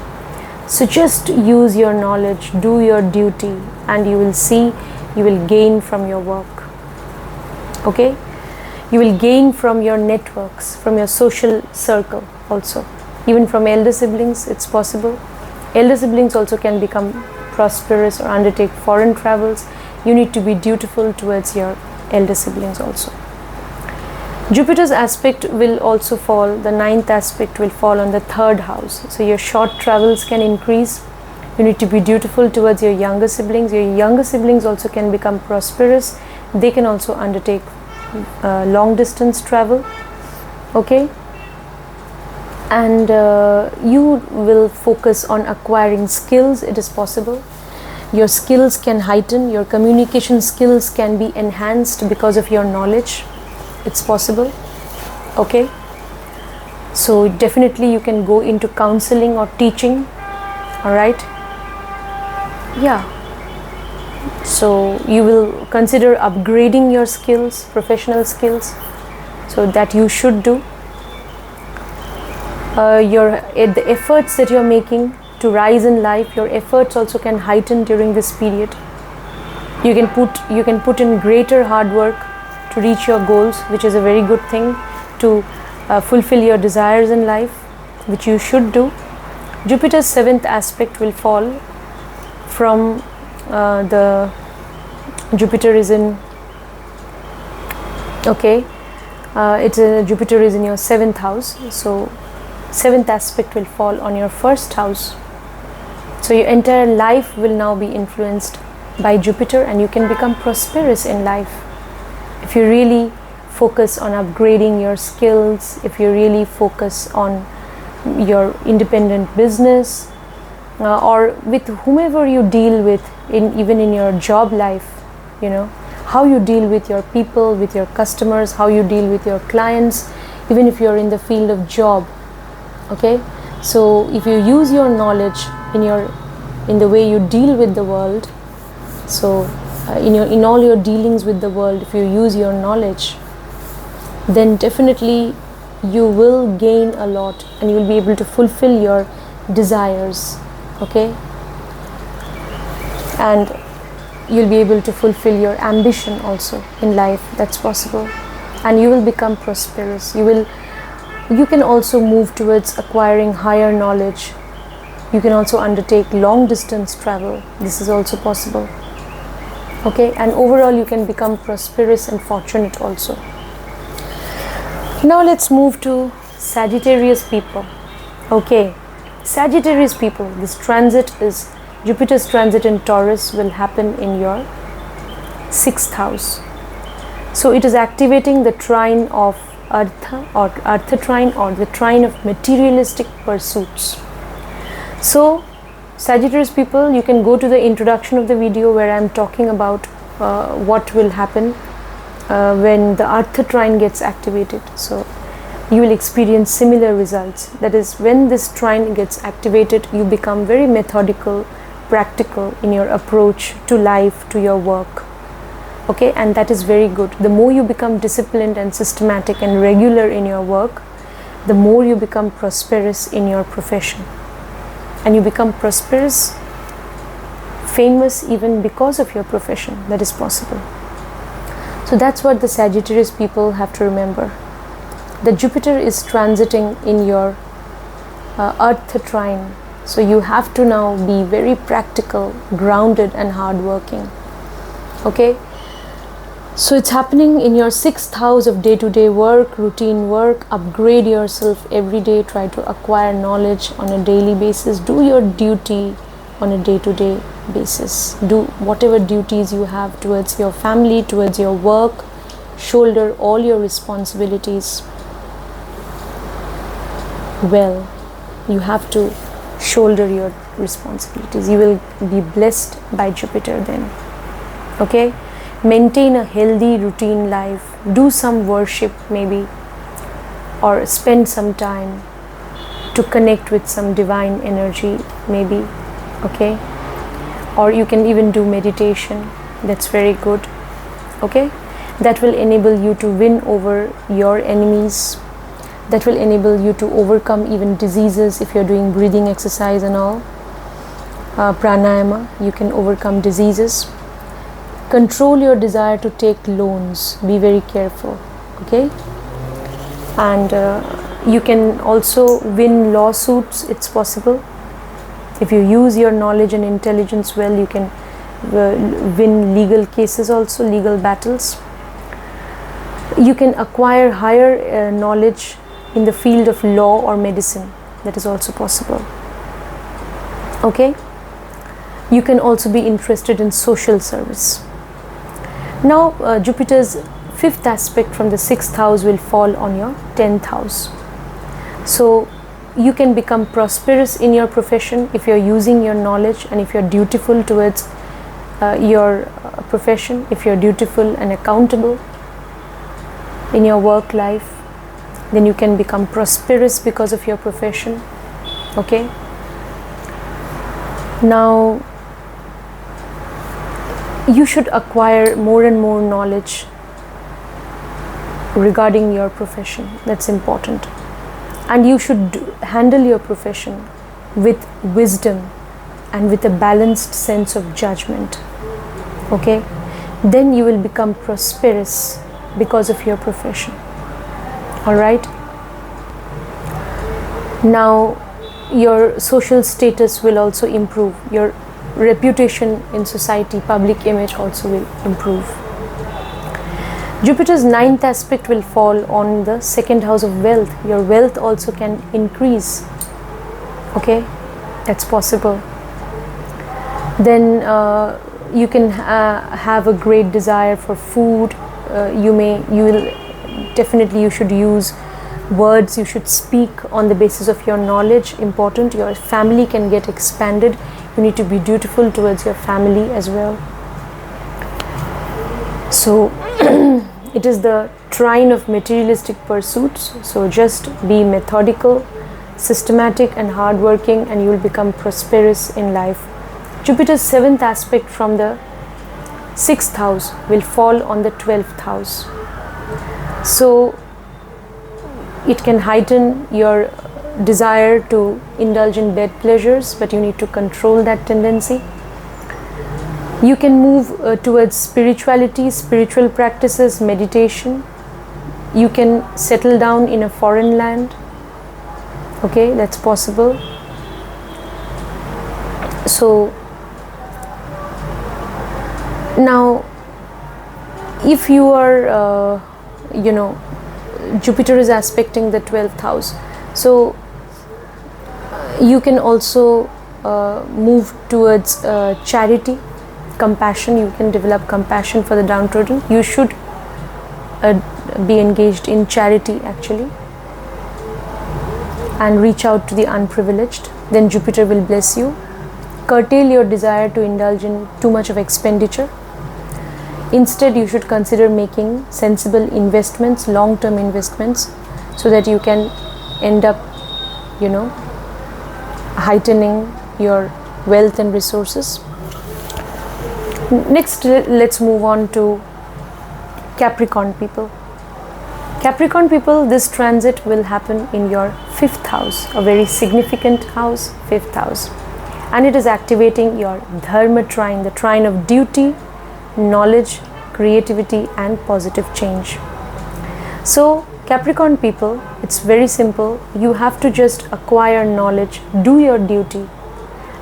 So just use your knowledge, do your duty, and you will see you will gain from your work. Okay? You will gain from your networks, from your social circle also. Even from elder siblings, it's possible. Elder siblings also can become prosperous or undertake foreign travels. You need to be dutiful towards your elder siblings also. Jupiter's aspect will also fall, the 9th aspect will fall on the 3rd house. So your short travels can increase. You need to be dutiful towards your younger siblings. Your younger siblings also can become prosperous. They can also undertake long distance travel, okay? And you will focus on acquiring skills. It is possible. Your skills can heighten, your communication skills can be enhanced because of your knowledge. It's possible, okay? So definitely you can go into counseling or teaching, all right? Yeah. So you will consider upgrading your skills, professional skills, so that you should do. The efforts that you're making to rise in life, your efforts also can heighten during this period. You can put in greater hard work to reach your goals, which is a very good thing, to fulfill your desires in life, which you should do. Jupiter's 7th aspect will fall from the Jupiter is in, okay, Jupiter is in your 7th house, so 7th aspect will fall on your 1st house. So your entire life will now be influenced by Jupiter, and you can become prosperous in life if you really focus on upgrading your skills, if you really focus on your independent business, or with whomever you deal with, even in your job life, you know, how you deal with your people, with your customers, how you deal with your clients, even if you're in the field of job, okay? So if you use your knowledge in the way you deal with the world, so in all your dealings with the world, if you use your knowledge, then definitely you will gain a lot, and you will be able to fulfill your desires, okay? And you'll be able to fulfill your ambition also in life. That's possible, and you will become prosperous. You can also move towards acquiring higher knowledge. You can also undertake long distance travel. This is also possible, okay? And overall you can become prosperous and fortunate also. Now let's move to Sagittarius people, okay? Sagittarius people, this transit is Jupiter's transit in Taurus will happen in your 6th house. So it is activating the trine of Artha trine, or the trine of materialistic pursuits. So Sagittarius people, you can go to the introduction of the video where I am talking about what will happen when the Artha trine gets activated. So you will experience similar results. That is, when this trine gets activated, you become very methodical, practical in your approach to life, to your work, okay? And that is very good. The more you become disciplined and systematic and regular in your work, the more you become prosperous in your profession, and you become prosperous, famous even because of your profession. That is possible. So that's what the Sagittarius people have to remember, that Jupiter is transiting in your Artha trine. So you have to now be very practical, grounded and hardworking, okay? So it's happening in your 6th house of day-to-day work, routine work. Upgrade yourself every day. Try to acquire knowledge on a daily basis. Do your duty on a day-to-day basis. Do whatever duties you have towards your family, towards your work. Shoulder all your responsibilities well. You have to shoulder your responsibilities. You will be blessed by Jupiter then, okay? Maintain a healthy routine life. Do some worship maybe, or spend some time to connect with some divine energy maybe, okay? Or you can even do meditation. That's very good, okay? That will enable you to win over your enemies. That will enable you to overcome even diseases. If you're doing breathing exercise and all, pranayama, you can overcome diseases. Control your desire to take loans. Be very careful, okay? And you can also win lawsuits. It's possible. If you use your knowledge and intelligence well, you can win legal cases also, legal battles. You can acquire higher knowledge in the field of law or medicine. That is also possible, okay? You can also be interested in social service. Now Jupiter's fifth aspect from the sixth house will fall on your 10th house. So you can become prosperous in your profession if you're using your knowledge and if you're dutiful towards your profession, if you're dutiful and accountable in your work life, then you can become prosperous because of your profession. Okay. Now you should acquire more and more knowledge regarding your profession. That's important. And you should handle your profession with wisdom and with a balanced sense of judgment. Okay, then you will become prosperous because of your profession. All right. Now your social status will also improve. Your reputation in society, public image also will improve. Jupiter's ninth aspect will fall on the second house of wealth. Your wealth also can increase. Okay, that's possible. Then you can have a great desire for food. You should use words, you should speak on the basis of your knowledge. Important. Your family can get expanded. You need to be dutiful towards your family as well. So it is the trine of materialistic pursuits. So just be methodical, systematic and hardworking, and you will become prosperous in life. Jupiter's seventh aspect from the sixth house will fall on the 12th house. So it can heighten your desire to indulge in bed pleasures, but you need to control that tendency. You can move towards spirituality, spiritual practices, meditation. You can settle down in a foreign land. Okay, that's possible. So now if you are Jupiter is aspecting the 12th house, so you can also move towards charity, compassion. You can develop compassion for the downtrodden. You should be engaged in charity actually, and reach out to the unprivileged. Then Jupiter will bless you. Curtail your desire to indulge in too much of expenditure. Instead, you should consider making sensible investments, long-term investments, so that you can end up, heightening your wealth and resources. Next, let's move on to Capricorn people. Capricorn people, this transit will happen in your fifth house, a very significant house, fifth house. And it is activating your Dharma trine, the trine of duty, knowledge, creativity and positive change. So Capricorn people, it's very simple. You have to just acquire knowledge, do your duty,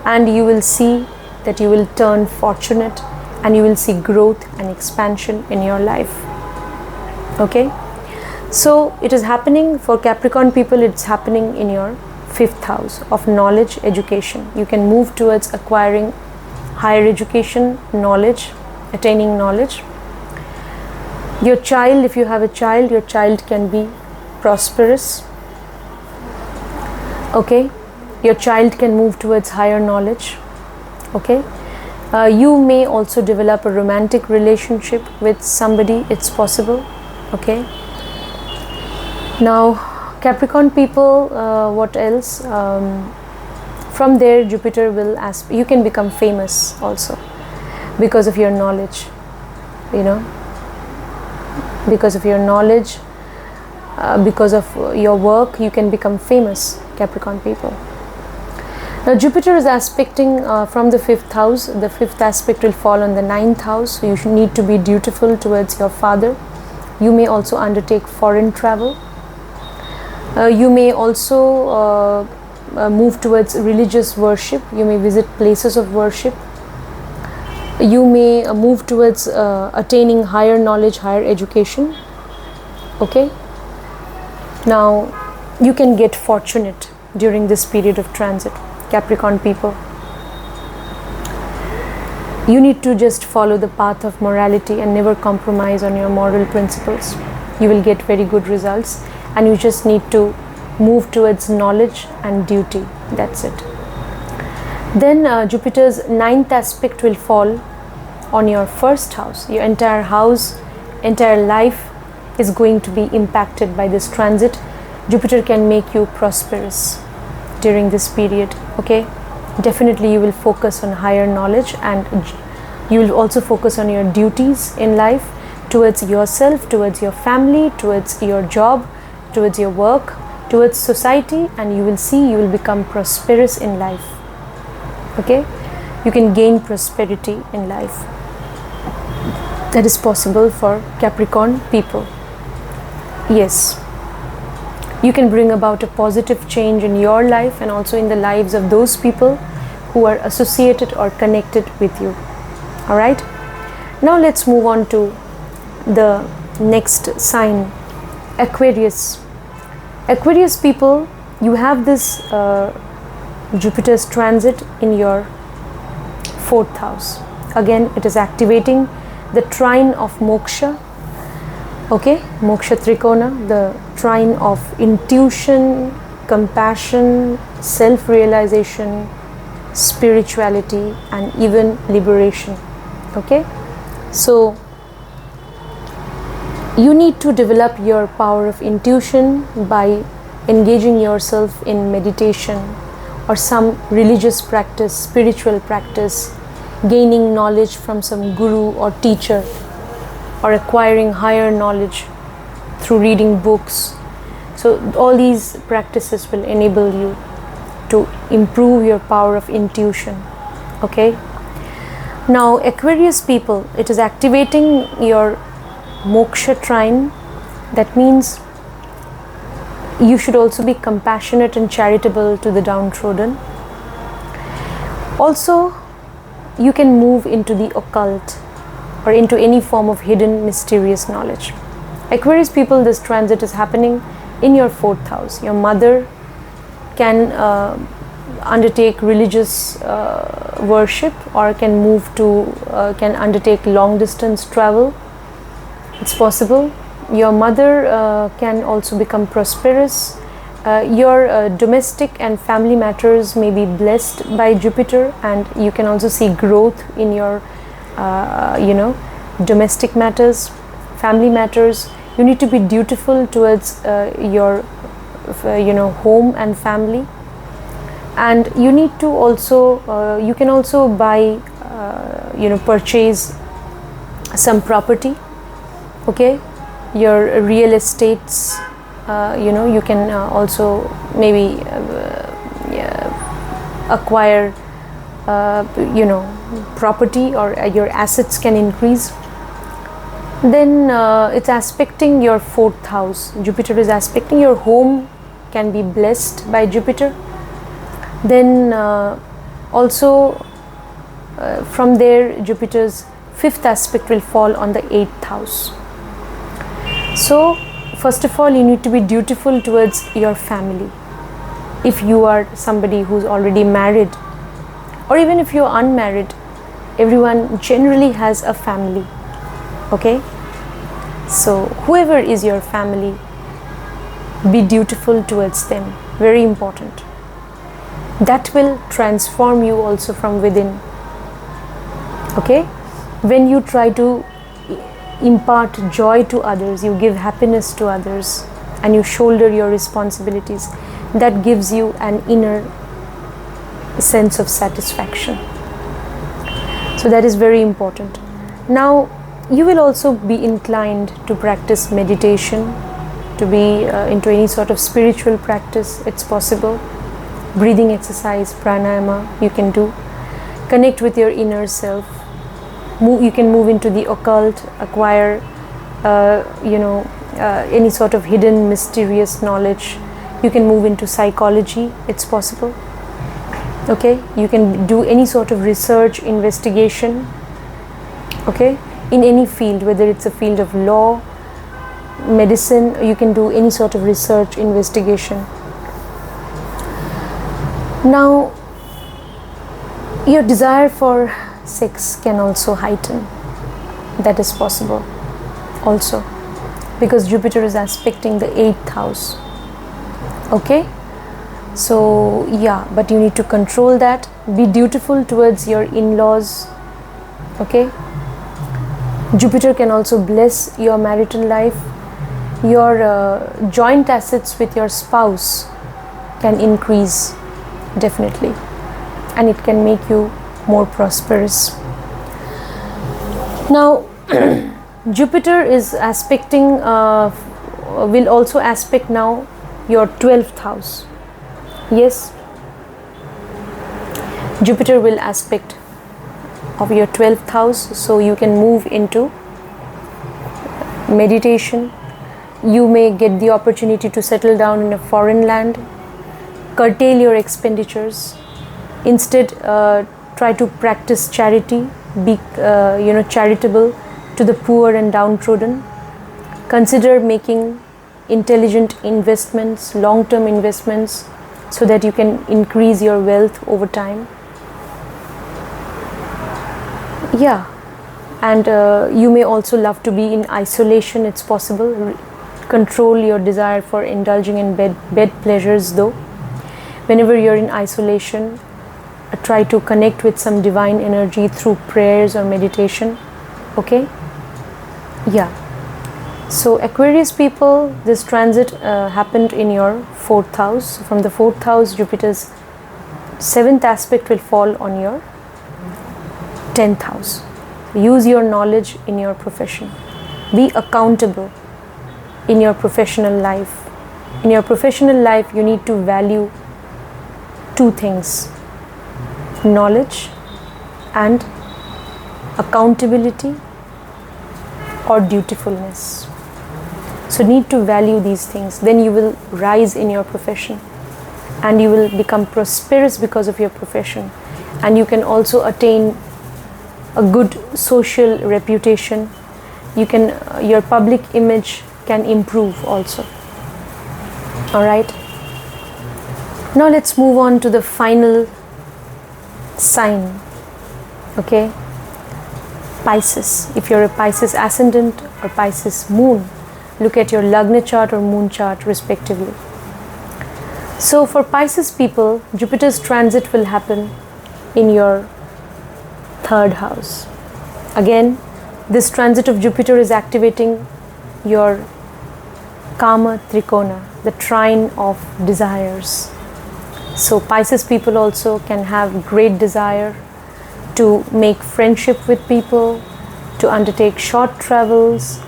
and you will see that you will turn fortunate and you will see growth and expansion in your life. Okay, so it is happening for Capricorn people. It's happening in your fifth house of knowledge, education. You can move towards acquiring higher education, knowledge, attaining knowledge. Your child, if you have a child, your child can be prosperous. Okay, your child can move towards higher knowledge. Okay, you may also develop a romantic relationship with somebody. It's possible. Okay, now Capricorn people, what else? From there, Jupiter will you can become famous also because of your knowledge, because of your knowledge, because of your work, you can become famous, Capricorn people. Now Jupiter is aspecting from the fifth house. The fifth aspect will fall on the ninth house, so you need to be dutiful towards your father. You may also undertake foreign travel. You may also move towards religious worship. You may visit places of worship. You may move towards attaining higher knowledge, higher education. Okay, now you can get fortunate during this period of transit, Capricorn people. You need to just follow the path of morality and never compromise on your moral principles. You will get very good results, and you just need to move towards knowledge and duty. That's it. Then Jupiter's ninth aspect will fall on your first house. Your entire house, entire life is going to be impacted by this transit. Jupiter can make you prosperous during this period. Okay, definitely you will focus on higher knowledge, and you will also focus on your duties in life, towards yourself, towards your family, towards your job, towards your work, towards society, and you will see you will become prosperous in life. Okay, you can gain prosperity in life. That is possible for Capricorn people. Yes, you can bring about a positive change in your life and also in the lives of those people who are associated or connected with you. All right, now let's move on to the next sign, Aquarius. Aquarius people, you have this Jupiter's transit in your fourth house. Again, it is activating the trine of moksha. Okay, moksha trikona, the trine of intuition, compassion, self-realization, spirituality, and even liberation. Okay, so you need to develop your power of intuition by engaging yourself in meditation or some religious practice, spiritual practice, gaining knowledge from some guru or teacher, or acquiring higher knowledge through reading books. So all these practices will enable you to improve your power of intuition. Okay, now Aquarius people, it is activating your moksha trine. That means you should also be compassionate and charitable to the downtrodden. Also, you can move into the occult or into any form of hidden mysterious knowledge. Aquarius people, this transit is happening in your fourth house. Your mother can undertake religious worship, or can move to can undertake long distance travel. It's possible. Your mother can also become prosperous. Your domestic and family matters may be blessed by Jupiter, and you can also see growth in your domestic matters, family matters. You need to be dutiful towards your home and family, and you need to also you can also buy purchase some property. Okay, your real estates, you can also maybe acquire property, or your assets can increase. Then it's aspecting your fourth house. Jupiter is aspecting your home, can be blessed by Jupiter. Then also from there, Jupiter's fifth aspect will fall on the 8th house. So first of all, you need to be dutiful towards your family. If you are somebody who's already married, or even if you're unmarried, everyone generally has a family. Okay, so whoever is your family, be dutiful towards them. Very important. That will transform you also from within. Okay, when you try to impart joy to others, you give happiness to others, and you shoulder your responsibilities, that gives you an inner sense of satisfaction. So that is very important. Now you will also be inclined to practice meditation, to be into any sort of spiritual practice. It's possible. Breathing exercise, pranayama, you can do. Connect with your inner self. You can move into the occult, acquire any sort of hidden mysterious knowledge. You can move into psychology. It's possible. Okay, you can do any sort of research, investigation. Okay, in any field, whether it's a field of law, medicine, you can do any sort of research, investigation. Now, your desire for 6 can also heighten. That is possible also, because Jupiter is aspecting the 8th house. Okay, so yeah, but you need to control that. Be dutiful towards your in-laws. Okay, Jupiter can also bless your marital life. Your joint assets with your spouse can increase, definitely, and it can make you more prosperous. Now Jupiter is aspecting, will also aspect now your 12th house. Yes, Jupiter will aspect of your 12th house, so you can move into meditation. You may get the opportunity to settle down in a foreign land, curtail your expenditures, instead try to practice charity, be charitable to the poor and downtrodden. Consider making intelligent investments, long-term investments, so that you can increase your wealth over time. Yeah, and you may also love to be in isolation. It's possible. Control your desire for indulging in bed pleasures, though. Whenever you're in isolation, try to connect with some divine energy through prayers or meditation. Okay, yeah. So Aquarius people, this transit happened in your 4th house. From the 4th house, Jupiter's 7th aspect will fall on your 10th house. Use your knowledge in your profession. Be accountable in your professional life. In your professional life, you need to value 2 things: knowledge and accountability or dutifulness. So need to value these things. Then you will rise in your profession and you will become prosperous because of your profession, and you can also attain a good social reputation. You can your public image can improve also. All right, now let's move on to the final sign. Okay, Pisces. If you're a Pisces ascendant or Pisces moon, look at your Lagna chart or moon chart respectively. So for Pisces people, Jupiter's transit will happen in your 3rd house. Again, this transit of Jupiter is activating your Kama Trikona, the trine of desires. So Pisces people also can have great desire to make friendship with people, to undertake short travels.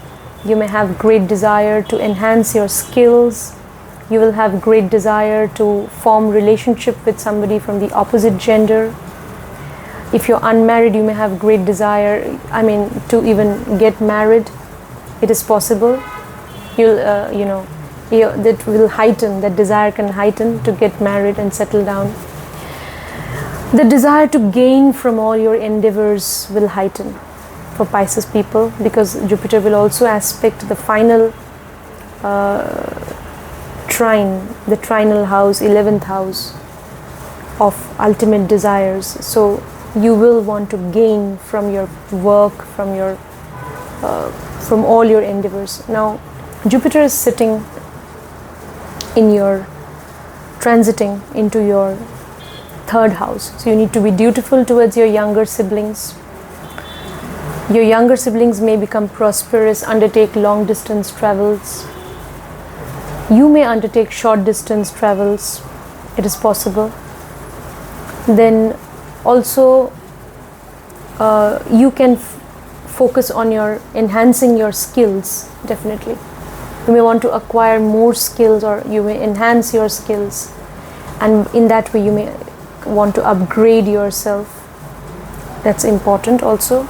You may have great desire to enhance your skills. You will have great desire to form relationship with somebody from the opposite gender. If you're unmarried, you may have great desire, to even get married. It is possible. That will heighten, that desire can heighten to get married and settle down. The desire to gain from all your endeavors will heighten for Pisces people, because Jupiter will also aspect the final trine, the trinal house, 11th house of ultimate desires. So you will want to gain from your work, from all your endeavors. Now Jupiter is sitting in your, transiting into your 3rd house. So you need to be dutiful towards your younger siblings. Your younger siblings may become prosperous, undertake long distance travels. You may undertake short distance travels. It is possible. Then also you can focus on your enhancing your skills. Definitely you may want to acquire more skills, or you may enhance your skills, and in that way you may want to upgrade yourself. That's important also.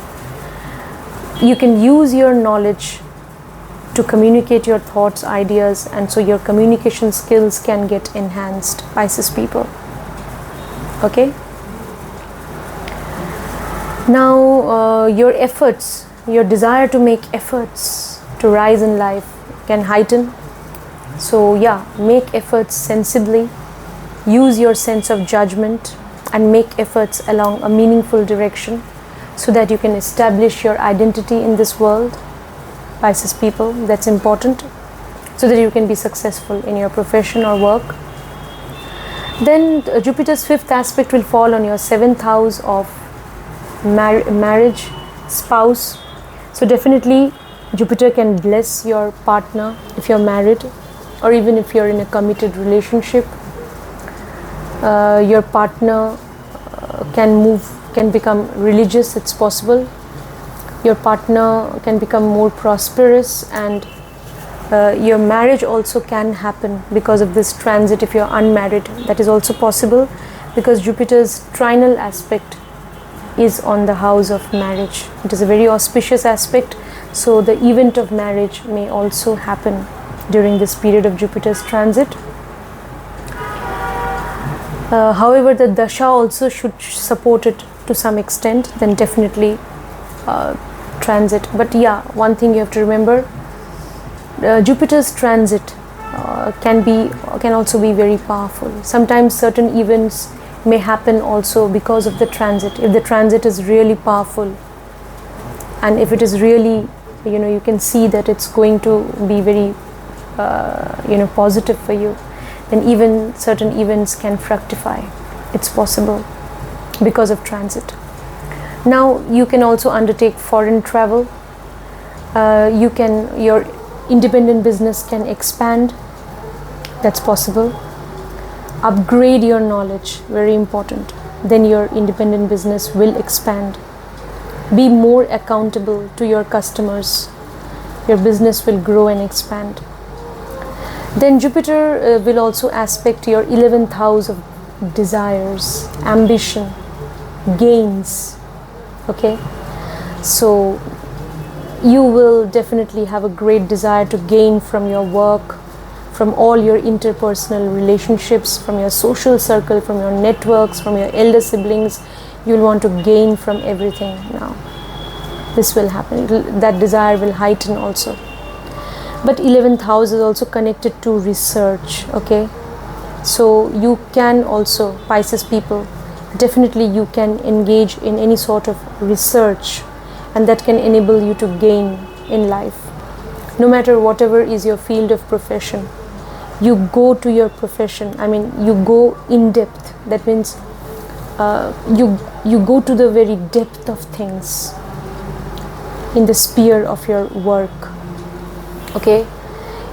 You can use your knowledge to communicate your thoughts, ideas, and so your communication skills can get enhanced, Pisces people. Okay, now your efforts, your desire to make efforts to rise in life can heighten. So yeah, make efforts sensibly, use your sense of judgment and make efforts along a meaningful direction. so that you can establish your identity in this world, Pisces people. That's important, so that you can be successful in your profession or work. Then Jupiter's 5th aspect will fall on your 7th house of marriage, spouse. So definitely Jupiter can bless your partner if you're married, or even if you're in a committed relationship. Your partner can become religious. It's possible. Your partner can become more prosperous, and your marriage also can happen because of this transit. If you're unmarried, that is also possible, because Jupiter's trinal aspect is on the house of marriage. It is a very auspicious aspect, so the event of marriage may also happen during this period of Jupiter's transit. However, the dasha also should support it to some extent, then definitely transit. But yeah, one thing you have to remember, Jupiter's transit can also be very powerful. Sometimes certain events may happen also because of the transit. If the transit is really powerful, and if it is really, you can see that it's going to be very positive for you, then even certain events can fructify. It's possible because of transit. Now you can also undertake foreign travel. Your independent business can expand. That's possible. Upgrade your knowledge, very important. Then your independent business will expand. Be more accountable to your customers. Your business will grow and expand. Then Jupiter will also aspect your 11th house of desires, ambition, gains. Okay, so you will definitely have a great desire to gain from your work, from all your interpersonal relationships, from your social circle, from your networks, from your elder siblings. You'll want to gain from everything now. This will happen. That desire will heighten also. But 11th house is also connected to research. Okay, so you can also, Pisces people, definitely you can engage in any sort of research, and that can enable you to gain in life. No matter whatever is your field of profession, you go to your profession. You go in depth. That means you go to the very depth of things in the sphere of your work. Okay,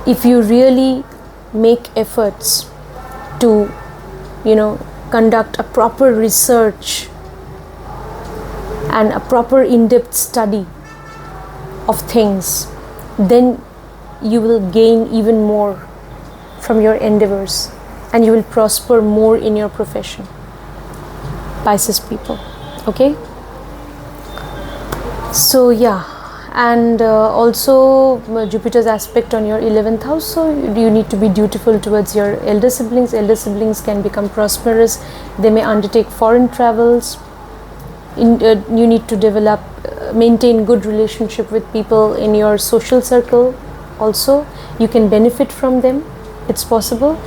if you really make efforts to conduct a proper research and a proper in-depth study of things, then you will gain even more from your endeavors, and you will prosper more in your profession, Pisces people. Okay, so yeah, and also Jupiter's aspect on your 11th house, so you need to be dutiful towards your elder siblings. Elder siblings can become prosperous. They may undertake foreign travels. You need to maintain good relationship with people in your social circle also. You can benefit from them. It's possible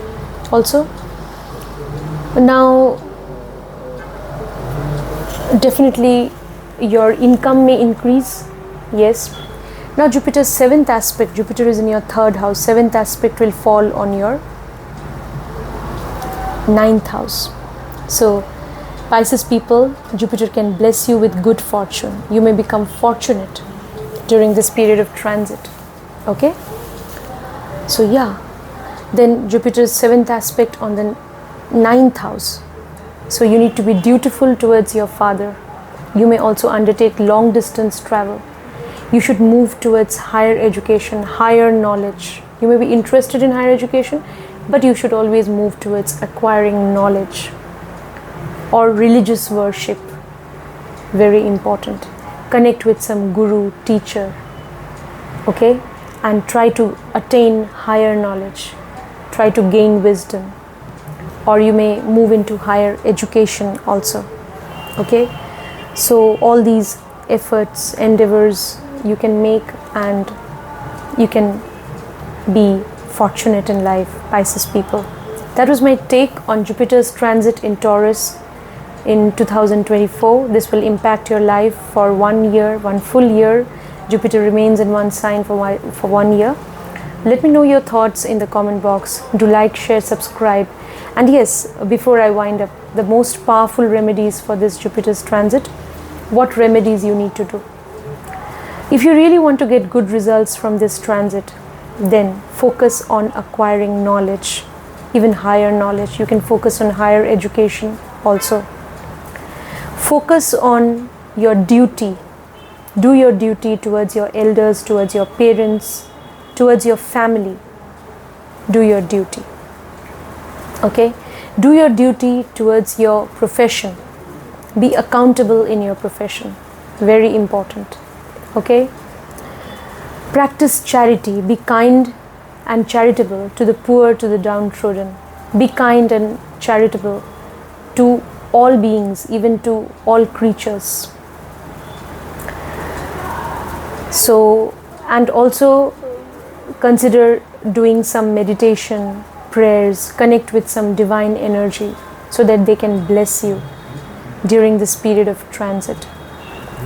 also. Now definitely your income may increase. Yes. Now Jupiter's 7th aspect, Jupiter is in your 3rd house. 7th aspect will fall on your 9th house. So Pisces people, Jupiter can bless you with good fortune. You may become fortunate during this period of transit. Okay, so yeah, then Jupiter's 7th aspect on the 9th house. So you need to be dutiful towards your father. You may also undertake long distance travel. You should move towards higher education, higher knowledge. You may be interested in higher education, but you should always move towards acquiring knowledge. Or religious worship, very important. Connect with some guru, teacher, okay, and try to attain higher knowledge. Try to gain wisdom. Or you may move into higher education also. Okay, so all these efforts, endeavors you can make, and you can be fortunate in life, Pisces people. That was my take on Jupiter's transit in Taurus in 2024. This will impact your life for 1 year, 1 full year. Jupiter remains in one sign for 1 year. Let me know your thoughts in the comment box. Do like, share, subscribe. And yes, before I wind up, the most powerful remedies for this Jupiter's transit, what remedies you need to do. If you really want to get good results from this transit, then focus on acquiring knowledge, even higher knowledge. You can focus on higher education also. Focus on your duty. Do your duty towards your elders, towards your parents, towards your family. Do your duty. Okay? Do your duty towards your profession. Be accountable in your profession. Very important. Okay? Practice charity. Be kind and charitable to the poor, to the downtrodden. Be kind and charitable to all beings, even to all creatures. So, and also consider doing some meditation, prayers, connect with some divine energy so that they can bless you during this period of transit.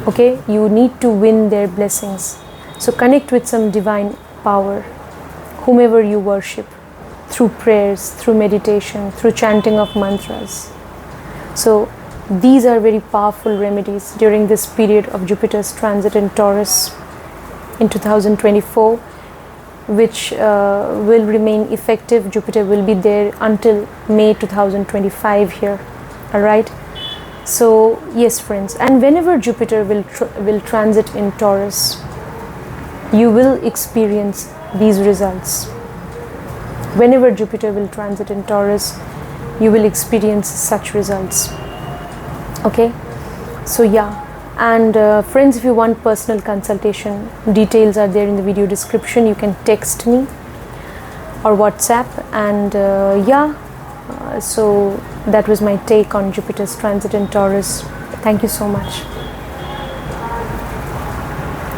Okay, you need to win their blessings. So connect with some divine power, whomever you worship, through prayers, through meditation, through chanting of mantras. So these are very powerful remedies during this period of Jupiter's transit in Taurus in 2024, which will remain effective. Jupiter will be there until May 2025 here. Alright. So yes friends, and whenever Jupiter will transit in Taurus, you will experience these results. Whenever Jupiter will transit in Taurus, you will experience such results. Okay, so yeah, and friends, if you want personal consultation, details are there in the video description. You can text me or WhatsApp, and so that was my take on Jupiter's transit in Taurus. Thank you so much.